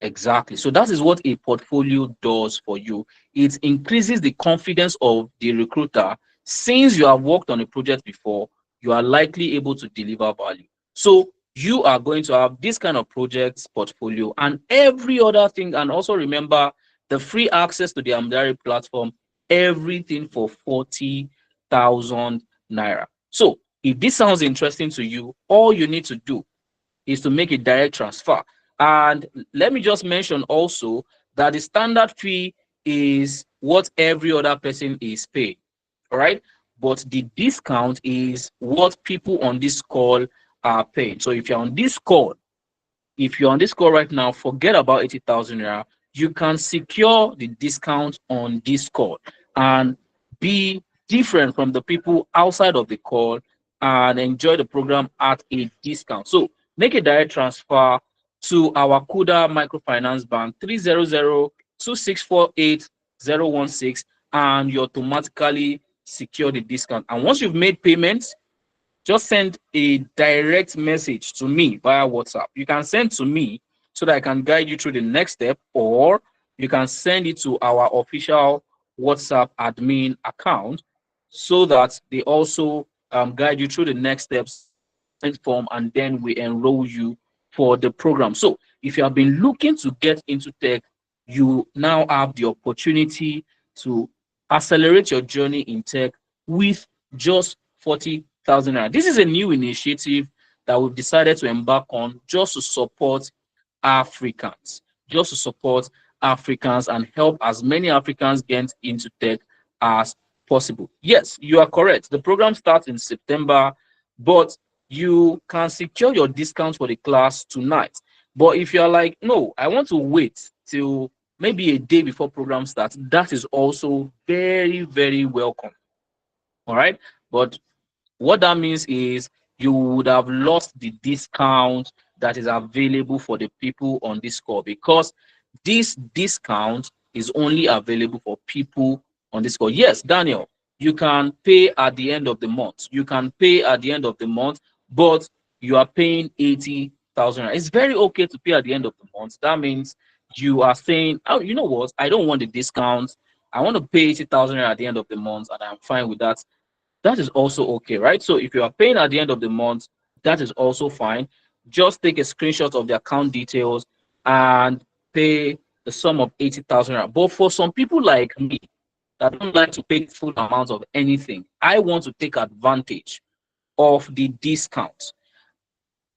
Exactly. So that is what a portfolio does for you. It increases the confidence of the recruiter. Since you have worked on a project before, you are likely able to deliver value. So you are going to have this kind of projects portfolio and every other thing. And also remember the free access to the Amdari platform, everything for 40,000 naira. So if this sounds interesting to you, all you need to do is to make a direct transfer. And let me just mention also that the standard fee is what every other person is paying, all right? But the discount is what people on this call are paying. So if you're on this call, right now, forget about 80,000 naira. You can secure the discount on this call and be different from the people outside of the call and enjoy the program at a discount. So make a direct transfer to our Kuda Microfinance Bank 300-2648-016 and you automatically secure the discount. And once you've made payments, just send a direct message to me via WhatsApp. You can send to me so that I can guide you through the next step, or you can send it to our official WhatsApp admin account so that they also guide you through the next steps form, and then we enroll you for the program. So if you have been looking to get into tech, you now have the opportunity to accelerate your journey in tech with just 40,000 naira. This is a new initiative that we've decided to embark on just to support Africans, just to support Africans and help as many Africans get into tech as possible. Yes, you are correct. The program starts in September, but you can secure your discount for the class tonight. But if you're like, no, I want to wait till maybe a day before program starts, that is also very, very welcome. All right. But what that means is you would have lost the discount that is available for the people on this call, because this discount is only available for people on this call. Yes, Daniel, you can pay at the end of the month. You can pay at the end of the month, but you are paying 80,000. It's very okay to pay at the end of the month. That means you are saying, oh, you know what? I don't want the discount. I want to pay 80,000 at the end of the month, and I'm fine with that. That is also okay, right? So if you are paying at the end of the month, that is also fine. Just take a screenshot of the account details and pay the sum of 80,000. But for some people like me that don't like to pay full amount of anything, I want to take advantage of the discount.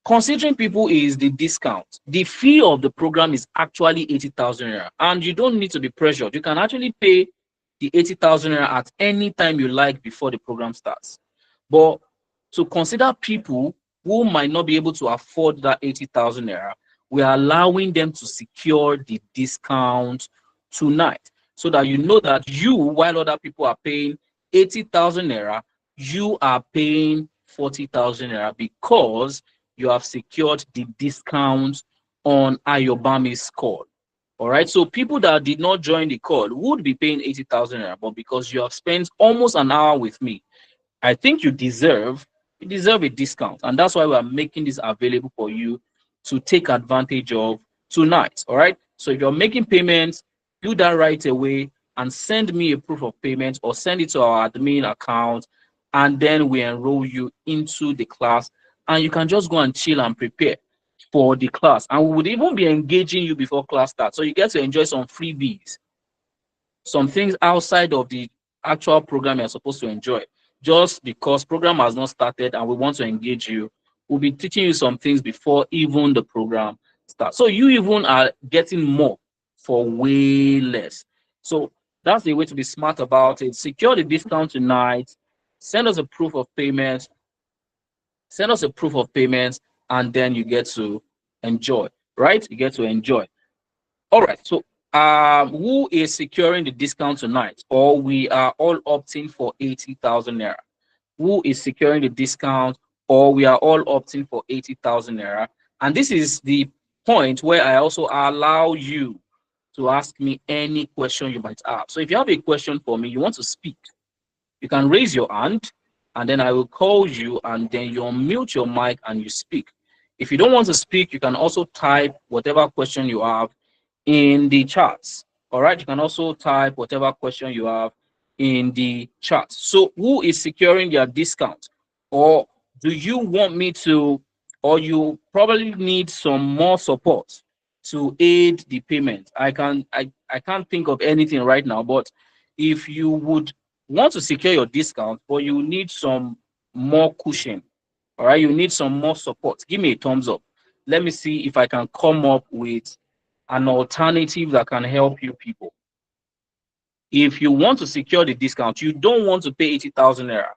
Considering people is the discount, the fee of the program is actually 80,000 naira, and you don't need to be pressured. You can actually pay the 80,000 naira at any time you like before the program starts. But to consider people who might not be able to afford that 80,000 naira, we are allowing them to secure the discount tonight, so that you know that you, while other people are paying 80,000 naira, you are paying 40,000 naira because you have secured the discount on Ayobami's call. All right. So people that did not join the call would be paying 80,000 naira, but because you have spent almost an hour with me, I think you deserve a discount, and that's why we are making this available for you to take advantage of tonight. All right. So if you're making payments, do that right away and send me a proof of payment, or send it to our admin account, and then we enroll you into the class, and you can just go and chill and prepare for the class. And we would even be engaging you before class starts, so you get to enjoy some freebies, some things outside of the actual program you're supposed to enjoy. Just because program has not started and we want to engage you, we'll be teaching you some things before even the program starts. So you even are getting more for way less. So that's the way to be smart about it. Secure the discount tonight. Send us a proof of payment. Send us a proof of payment, and then you get to enjoy, right? You get to enjoy. All right. So, who is securing the discount tonight? Or we are all opting for 80,000 naira? Who is securing the discount? Or we are all opting for 80,000 naira? And this is the point where I also allow you to ask me any question you might have. So, if you have a question for me, you want to speak, you can raise your hand, and then I will call you, and then you unmute your mic and you speak. If you don't want to speak, you can also type whatever question you have in the charts. All right, you can also type whatever question you have in the chat. So who is securing their discount? Or do you want me to, or you probably need some more support to aid the payment? I can't think of anything right now, but if you would want to secure your discount, but you need some more cushion, all right, you need some more support, give me a thumbs up. Let me see if I can come up with an alternative that can help you people. If you want to secure the discount, you don't want to pay 80,000 naira,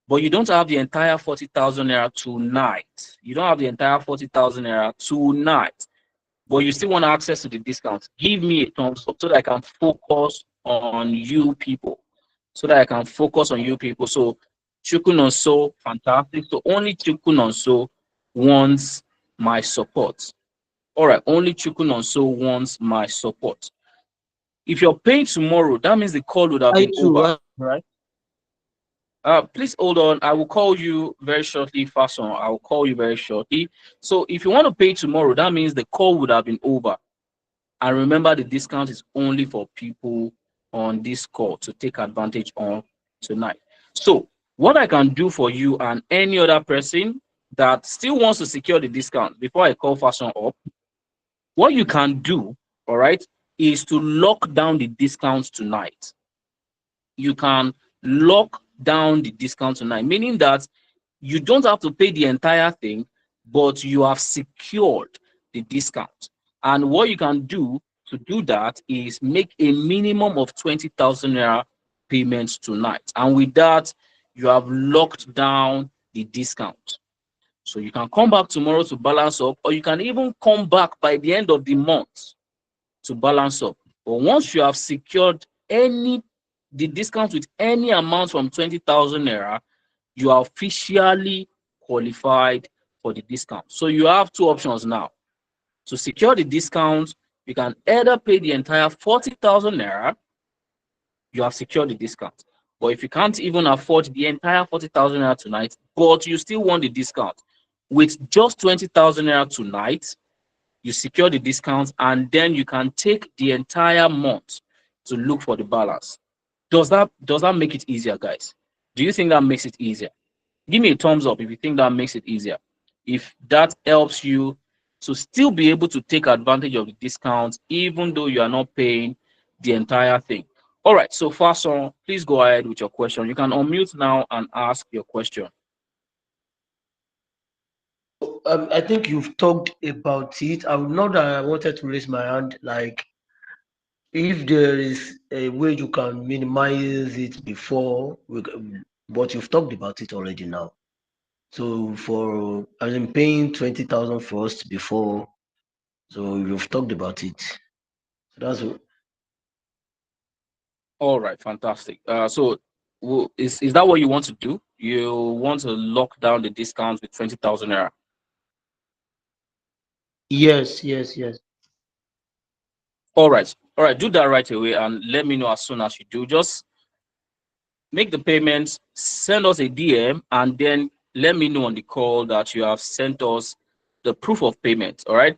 but you don't have the entire 40,000 naira tonight. You don't have the entire 40,000 naira tonight, but you still want access to the discount. Give me a thumbs up so that I can focus on you people. So that I can focus on you people. So Chukunonso, fantastic. So only Chukunonso wants my support. All right, only Chukunonso wants my support. If you're paying tomorrow, that means the call would have I been too. over, right? Please hold on. I will call you very shortly, Fason. I will call you very shortly. So if you want to pay tomorrow, that means the call would have been over. And remember, the discount is only for people on this call to take advantage of tonight. So what I can do for you and any other person that still wants to secure the discount before I call Fason up, what you can do, all right, is to lock down the discount tonight. You can lock down the discount tonight, meaning that you don't have to pay the entire thing, but you have secured the the discount. And what you can do to do that is make a minimum of 20,000 naira payments tonight. And with that, you have locked down the discount. So you can come back tomorrow to balance up, or you can even come back by the end of the month to balance up. But once you have secured the discount with any amount from 20,000 naira, you are officially qualified for the discount. So you have two options now. To secure the discount, you can either pay the entire 40,000 naira, you have secured the discount. But if you can't even afford the entire 40,000 naira tonight, but you still want the discount, with just 20,000 naira tonight, you secure the discount, and then you can take the entire month to look for the balance. Does that make it easier, guys? Do you think that makes it easier? Give me a thumbs up if you think that makes it easier. If that helps you to still be able to take advantage of the discounts, even though you are not paying the entire thing. All right, so Fason, please go ahead with your question. You can unmute now and ask your question. I think you've talked about it. I would not that I wanted to raise my hand, like if there is a way you can minimize it before, but you've talked about it already now. So for as in paying 20,000 first before, so you've talked about it. So All right, fantastic. So is that what you want to do? You want to lock down the discounts with 20,000 naira? yes, yes, yes. All right, do that right away and let me know as soon as you do. Just make the payments, send us a DM, and then let me know on the call that you have sent us the proof of payment. All right,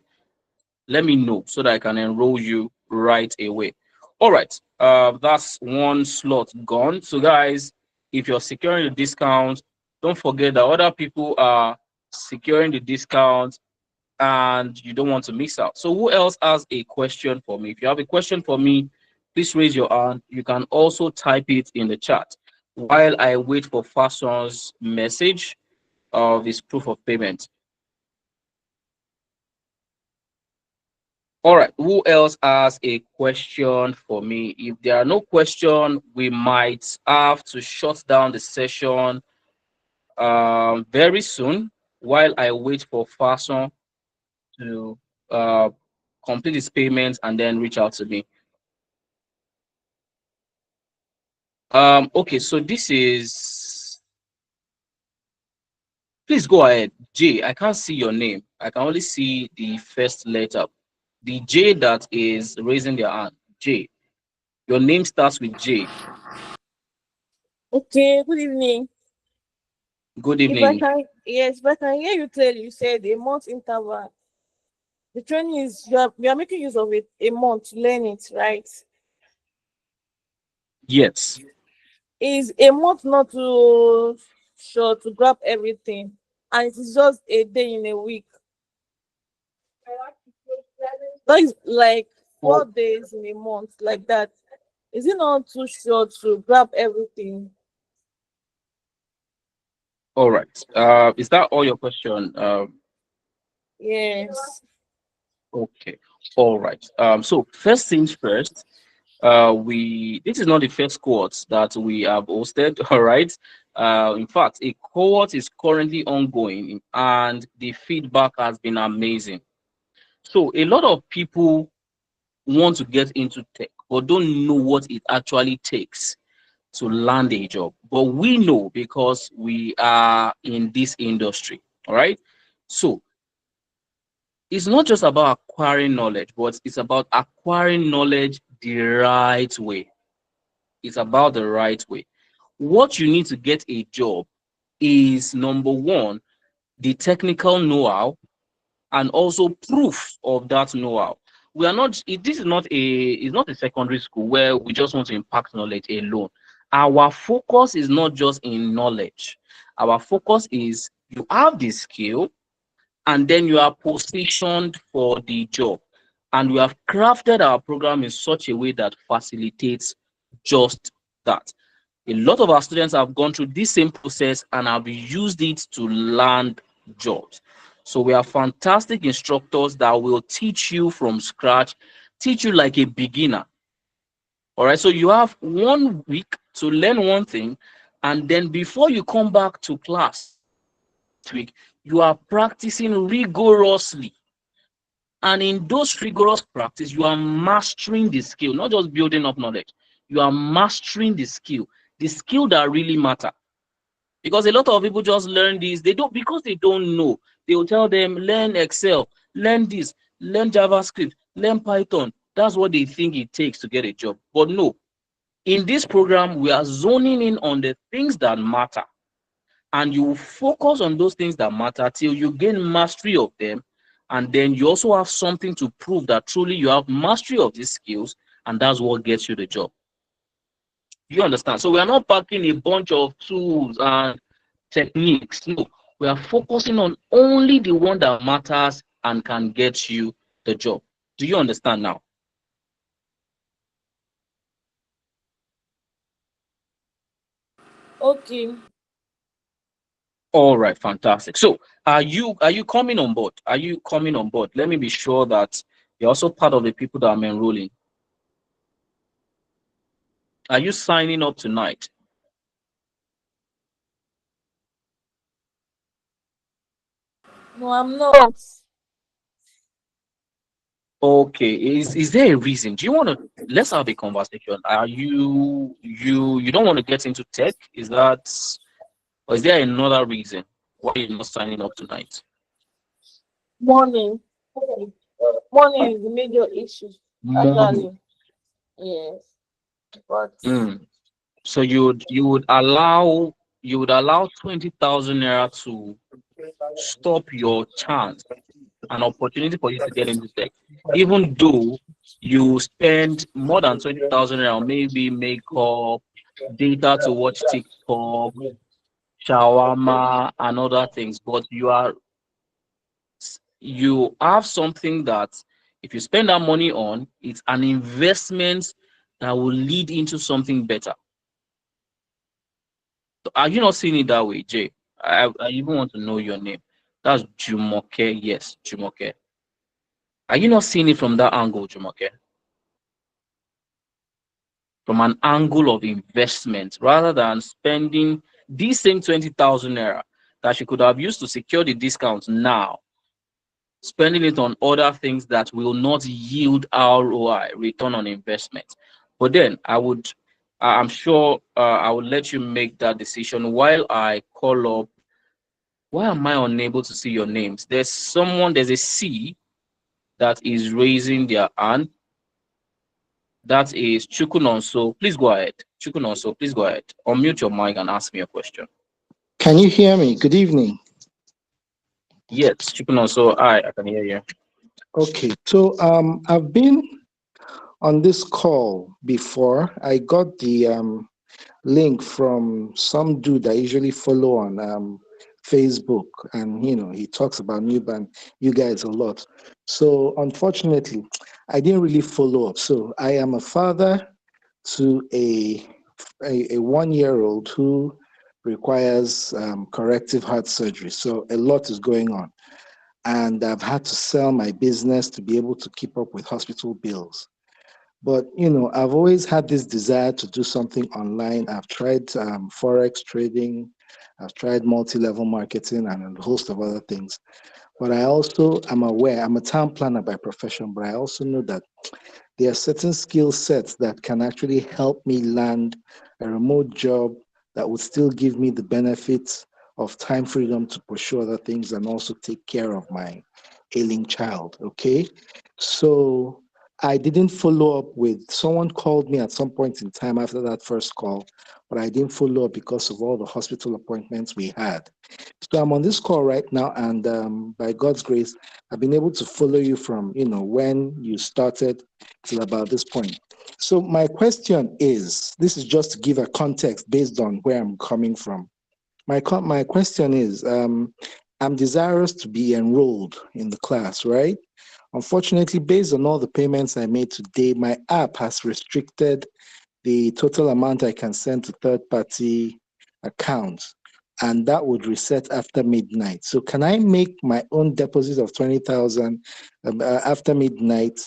let me know so that I can enroll you right away. All right, that's one slot gone. So, guys, if you're securing the discount, don't forget that other people are securing the discount and you don't want to miss out. So, who else has a question for me? If you have a question for me, please raise your hand. You can also type it in the chat while I wait for Fason's message of his proof of payment. All right, who else has a question for me? If there are no questions, we might have to shut down the session very soon while I wait for Fason to uh, complete his payments and then reach out to me. Okay, so this is, please go ahead. J, I can't see your name. I can only see the first letter. The J that is raising their hand. J. Your name starts with J. Okay, good evening. Good If I evening. can, yes, if I can hear you clearly, you said a month interval. The training is you are making use of it a month to learn it, right? Yes. Is a month not too short to grab everything, and it is just a day in a week. That is like Oh, 4 days in a month, like that. Is it not too short to grab everything? all right. Is that all your question? Yes. Okay. All right. So first things first, this is not the first cohort that we have hosted. All right. In fact, a cohort is currently ongoing and the feedback has been amazing. So a lot of people want to get into tech but don't know what it actually takes to land a job. But we know because we are in this industry. All right. So it's not just about acquiring knowledge, but it's about acquiring knowledge the right way. It's about the right way. What you need to get a job is number one, the technical know-how and also proof of that know-how. We are not, this is not it's not a secondary school where we just want to impact knowledge alone. Our focus is not just in knowledge. Our focus is you have the skill, and then you are positioned for the job. And we have crafted our program in such a way that facilitates just that. A lot of our students have gone through this same process and have used it to land jobs. So we have fantastic instructors that will teach you from scratch, teach you like a beginner. All right. So you have 1 week to learn one thing, and then before you come back to class next week, you are practicing rigorously. And in those rigorous practice, you are mastering the skill, not just building up knowledge. You are mastering the skill that really matter. Because a lot of people just learn this, they don't because they don't know. They will tell them learn Excel, learn this, learn JavaScript, learn Python. That's what they think it takes to get a job. But no, in this program, we are zoning in on the things that matter, and you focus on those things that matter till you gain mastery of them. And then you also have something to prove that truly you have mastery of these skills, and that's what gets you the job. You understand? So we are not packing a bunch of tools and techniques. No, we are focusing on only the one that matters and can get you the job. Do you understand now? Okay. All right, fantastic. So are you coming on board? Are you coming on board? Let me be sure that you're also part of the people that I'm enrolling. Are you signing up tonight? No, I'm not. Okay. Is there a reason? Do you want to let's have a conversation? Are you don't want to get into tech? Is that or is there another reason why you're not signing up tonight? Morning. Morning is the major issue, Money. actually. Yes. But Mm. So you would allow 20,000 naira to stop your chance, an opportunity for you to get into tech, even though you spend more than 20,000 naira on maybe makeup, data to watch TikTok, shawarma, and other things, but you have something that if you spend that money on, it's an investment that will lead into something better. Are you not seeing it that way, Jay? I even want to know your name. That's Jumoke. Yes, Jumoke. Are you not seeing it from that angle, Jumoke? From an angle of investment rather than spending the same 20,000 naira that she could have used to secure the discount now, spending it on other things that will not yield ROI, return on investment. But then I'm sure I will let you make that decision while I call up. Why am I unable to see your names? There's a C that is raising their hand. That is Chukunonso. Please go ahead. Chukunonso, please go ahead. Unmute your mic and ask me a question. Can you hear me? Good evening. Yes, Chukunonso, I can hear you. Okay, so I've been on this call before. I got the link from some dude I usually follow on Facebook, and he talks about you guys a lot. So unfortunately, I didn't really follow up. So I am a father to a 1-year-old who requires corrective heart surgery. So a lot is going on, and I've had to sell my business to be able to keep up with hospital bills. But I've always had this desire to do something online. I've tried forex trading, I've tried multi-level marketing, and a host of other things. But I also am aware I'm a town planner by profession, but I also know that there are certain skill sets that can actually help me land a remote job that would still give me the benefits of time freedom to pursue other things and also take care of my ailing child. Okay. So I didn't follow up with someone called me at some point in time after that first call, but I didn't follow up because of all the hospital appointments we had. So I'm on this call right now, and by God's grace, I've been able to follow you from when you started till about this point. So my question is, this is just to give a context based on where I'm coming from. My question is, I'm desirous to be enrolled in the class, right? Unfortunately, based on all the payments I made today, my app has restricted the total amount I can send to third-party accounts. and that would reset after midnight. So can I make my own deposit of 20,000 after midnight?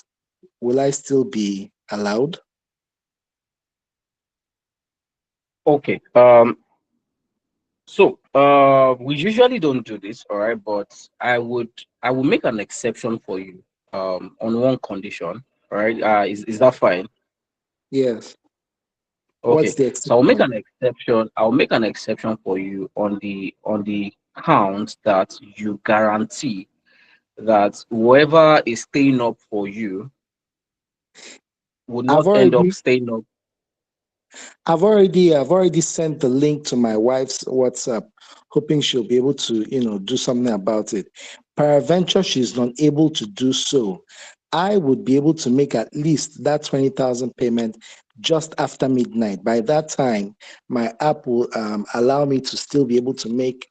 Will I still be allowed? Okay. So we usually don't do this, all right, but I will make an exception for you on one condition, all right? Is that fine? Yes. Okay. What's the So I'll make exception? an exception. I'll make an exception for you on the count that you guarantee that whoever is staying up for you would I've not end up already staying up. I've already sent the link to my wife's WhatsApp, hoping she'll be able to, do something about it. Peradventure, she's not able to do so. I would be able to make at least that 20,000 payment just after midnight. By that time, my app will allow me to still be able to make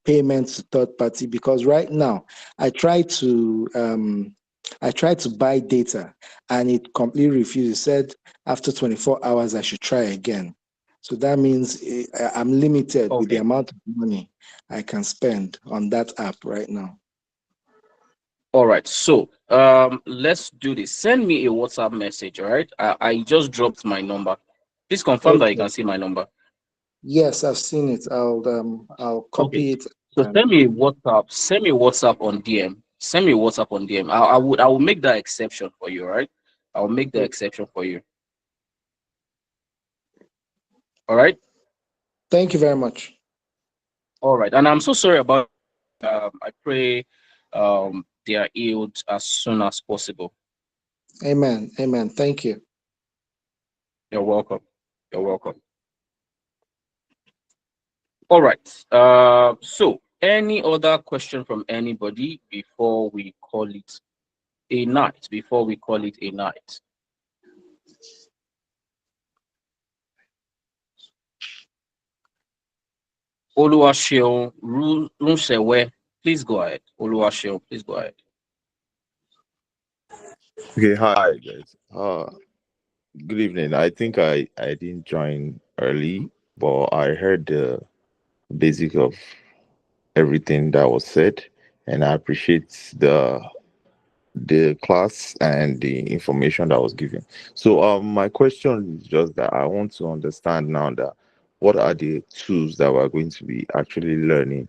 payments to third party, because right now I try to buy data and it completely refused. It said after 24 hours I should try again. So that means I'm limited with the Okay. amount of money I can spend on that app right now. All right. So let's do this. Send me a WhatsApp message, all right? I just dropped my number. Please confirm that you Okay. can see my number. Yes, I've seen it. I'll Okay. copy it So and send me a WhatsApp on DM. Send me a WhatsApp on DM. I will make that exception for you, all right? I'll make the oh, exception for you. All right? thank you very much. All right. And I'm so sorry about I pray they are healed as soon as possible. Amen. Amen. Thank you. You're welcome. You're welcome. All right. So any other question from anybody before we call it a night? Before we call it a night. Oluwaseun Runsewe, please go ahead. Oluwaseun, please go ahead. Okay, hi guys. Good evening. I think I didn't join early, but I heard the basic of everything that was said, and I appreciate the class and the information that was given. So, my question is just that I want to understand now that what are the tools that we're going to be actually learning.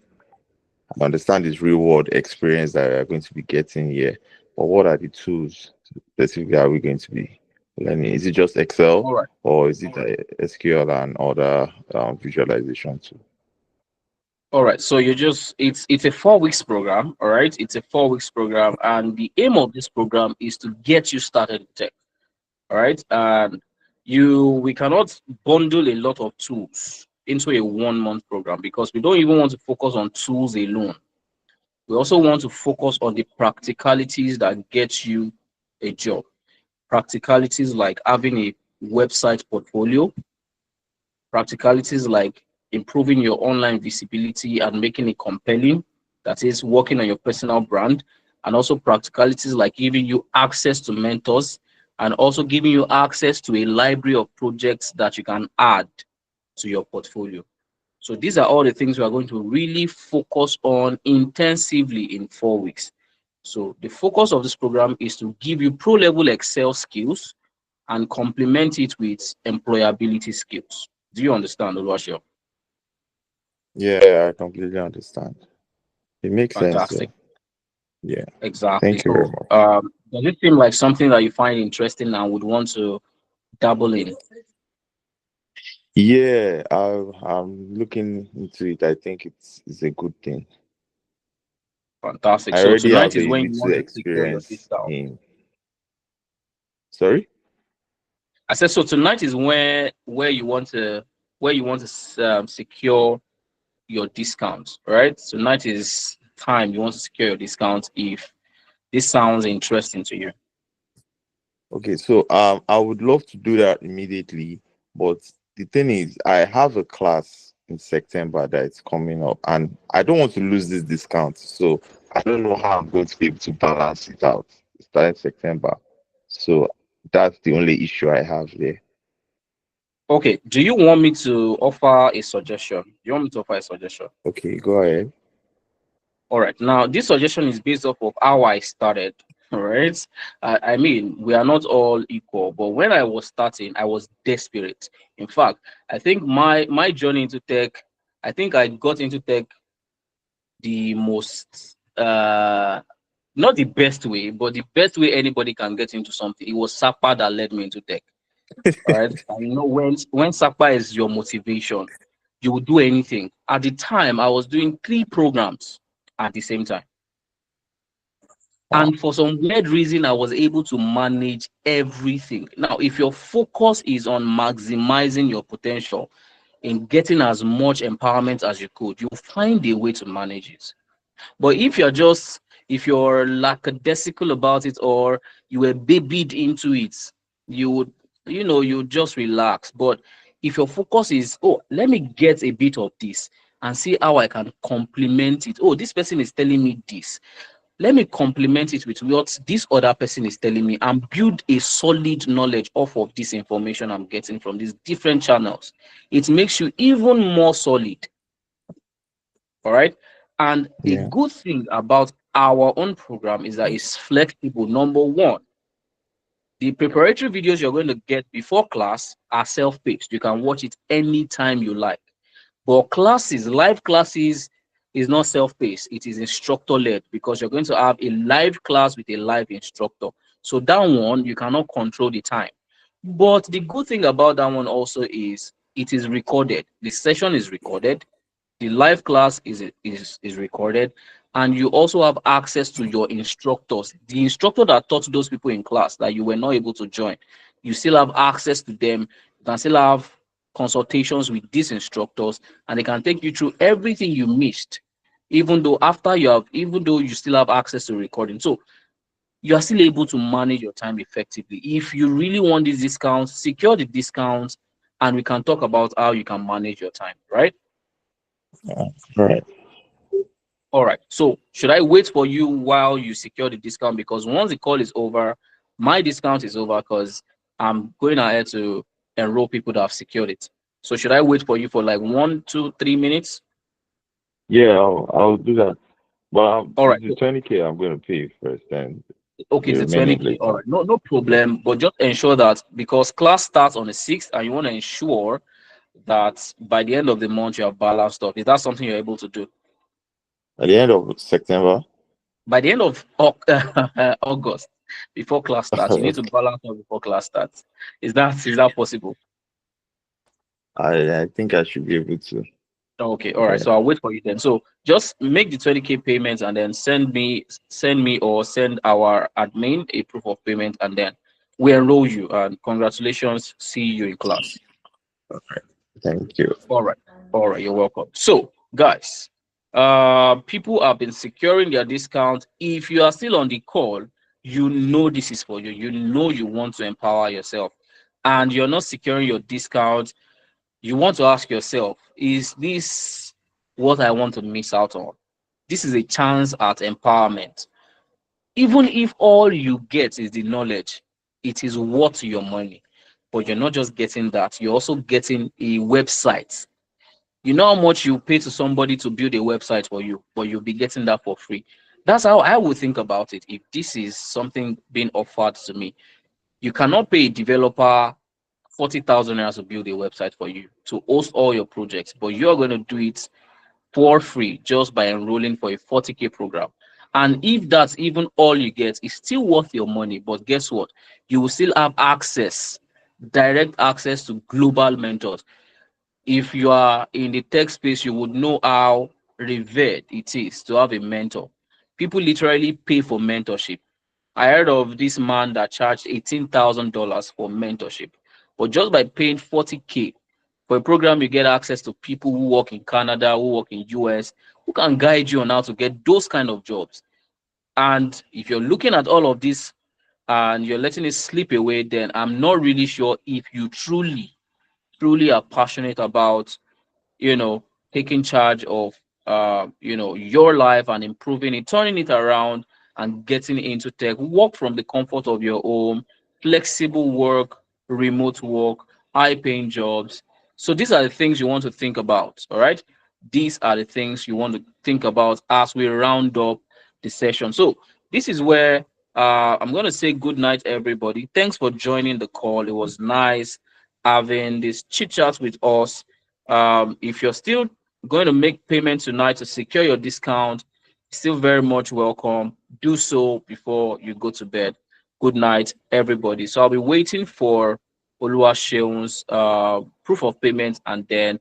I understand this real world experience that we're going to be getting here, but what are the tools specifically are we going to be learning? Is it just Excel All right. or is it SQL and other visualization too? All right. So you just it's a 4 weeks program. All right. It's a 4 weeks program, and the aim of this program is to get you started with tech. All right. And we cannot bundle a lot of tools into a 1 month program because we don't even want to focus on tools alone. We also want to focus on the practicalities that get you a job. Practicalities like having a website portfolio, practicalities like improving your online visibility and making it compelling, that is, working on your personal brand, and also practicalities like giving you access to mentors and also giving you access to a library of projects that you can add to your portfolio. So these are all the things we are going to really focus on intensively in 4 weeks. So the focus of this program is to give you pro-level Excel skills and complement it with employability skills. Do you understand, Oluwaseun? Yeah, I completely understand. It makes sense Fantastic. though. Yeah. Exactly. Thank you very So, much. does it seem like something that you find interesting and would want to dabble in? Yeah, I'm looking into it. I think it's a good thing. Fantastic. I So already tonight have is a when you little want to secure your experience discount. in. Sorry? I said so. Tonight is where you want to secure your discount, right? Tonight is time you want to secure your discount if this sounds interesting to you. Okay, so I would love to do that immediately, but the thing is, I have a class in September that is coming up, and I don't want to lose this discount. So I don't know how I'm going to be able to balance it out starting September. So that's the only issue I have there. Okay. Do you want me to offer a suggestion? Do you want me to offer a suggestion? Okay, go ahead. All right. Now, this suggestion is based off of how I started. All right. I mean, we are not all equal, but when I was starting, I was desperate. In fact, I think my journey into tech, I think I got into tech the most not the best way, but the best way anybody can get into something. It was Sapa that led me into tech. All right. And you know, when Sapa is your motivation, you will do anything. At the time, I was doing 3 programs at the same time. Wow. And for some weird reason, I was able to manage everything. Now, if your focus is on maximizing your potential in getting as much empowerment as you could, you'll find a way to manage it. But if you're lackadaisical about it, or you were babied into it, you would, you just relax. But if your focus is, oh, let me get a bit of this and see how I can complement it. Oh, this person is telling me this. Let me complement it with what this other person is telling me and build a solid knowledge off of this information I'm getting from these different channels. It makes you even more solid. All right. And a Yeah. good thing about our own program is that it's flexible. Number one, the preparatory videos you're going to get before class are self-paced. You can watch it anytime you like. But live classes is not self-paced. It is instructor-led because you're going to have a live class with a live instructor. So that one, you cannot control the time. But the good thing about that one also is it is recorded. The session is recorded, the live class is recorded, and you also have access to your instructors. The instructor that taught those people in class that you were not able to join, you still have access to them. You can still have consultations with these instructors, and they can take you through everything you missed, even though you still have access to recording. So you are still able to manage your time effectively. If you really want these discounts, secure the discounts, and we can talk about how you can manage your time, right? All right. All right. So should I wait for you while you secure the discount? Because once the call is over, my discount is over because I'm going ahead to enroll people that have secured it. So should I wait for you for like 1, 2, 3 minutes? Yeah, I'll do that. But All right. the 20K I'm going to pay first, and Okay, the it's a remaining 20K. All later. right. No problem. But just ensure that because class starts on the 6th and you want to ensure that by the end of the month you have balanced off. Is that something you're able to do? At the end of September, By the end of August, before class starts, you need to balance out before class starts. Is that possible? I think I should be able to. Okay, all right. Yeah. So I'll wait for you then. So just make the 20K payments and then send me or send our admin a proof of payment, and then we enroll you. And congratulations, see you in class. Thank you. All right. All right, you're welcome. So, guys, people have been securing their discount. If you are still on the call, you know this is for you. You know you want to empower yourself, and you're not securing your discount. You want to ask yourself, is this what I want to miss out on? This is a chance at empowerment. Even if all you get is the knowledge, it is worth your money. But you're not just getting that, you're also getting a website. You know how much you pay to somebody to build a website for you, but you'll be getting that for free. That's how I would think about it if this is something being offered to me. You cannot pay a developer 40,000 naira to build a website for you to host all your projects, but you're going to do it for free just by enrolling for a 40K program. And if that's even all you get, it's still worth your money. But guess what? You will still have access, direct access to global mentors. If you are in the tech space, you would know how revered it is to have a mentor. People literally pay for mentorship. I heard of this man that charged $18,000 for mentorship. But just by paying 40K for a program, you get access to people who work in Canada, who work in US, who can guide you on how to get those kind of jobs. And if you're looking at all of this and you're letting it slip away, then I'm not really sure if you truly are passionate about taking charge of your life and improving it, turning it around and getting into tech. Work from the comfort of your home, flexible work, remote work, high paying jobs. So these are the things you want to think about. All right. These are the things you want to think about as we round up the session. So this is where I'm going to say good night, everybody. Thanks for joining the call. It was nice having this chit chat with us. If you're still going to make payment tonight to secure your discount, still very much welcome. Do so before you go to bed. Good night, everybody. So I'll be waiting for Oluwaseun's proof of payment, and then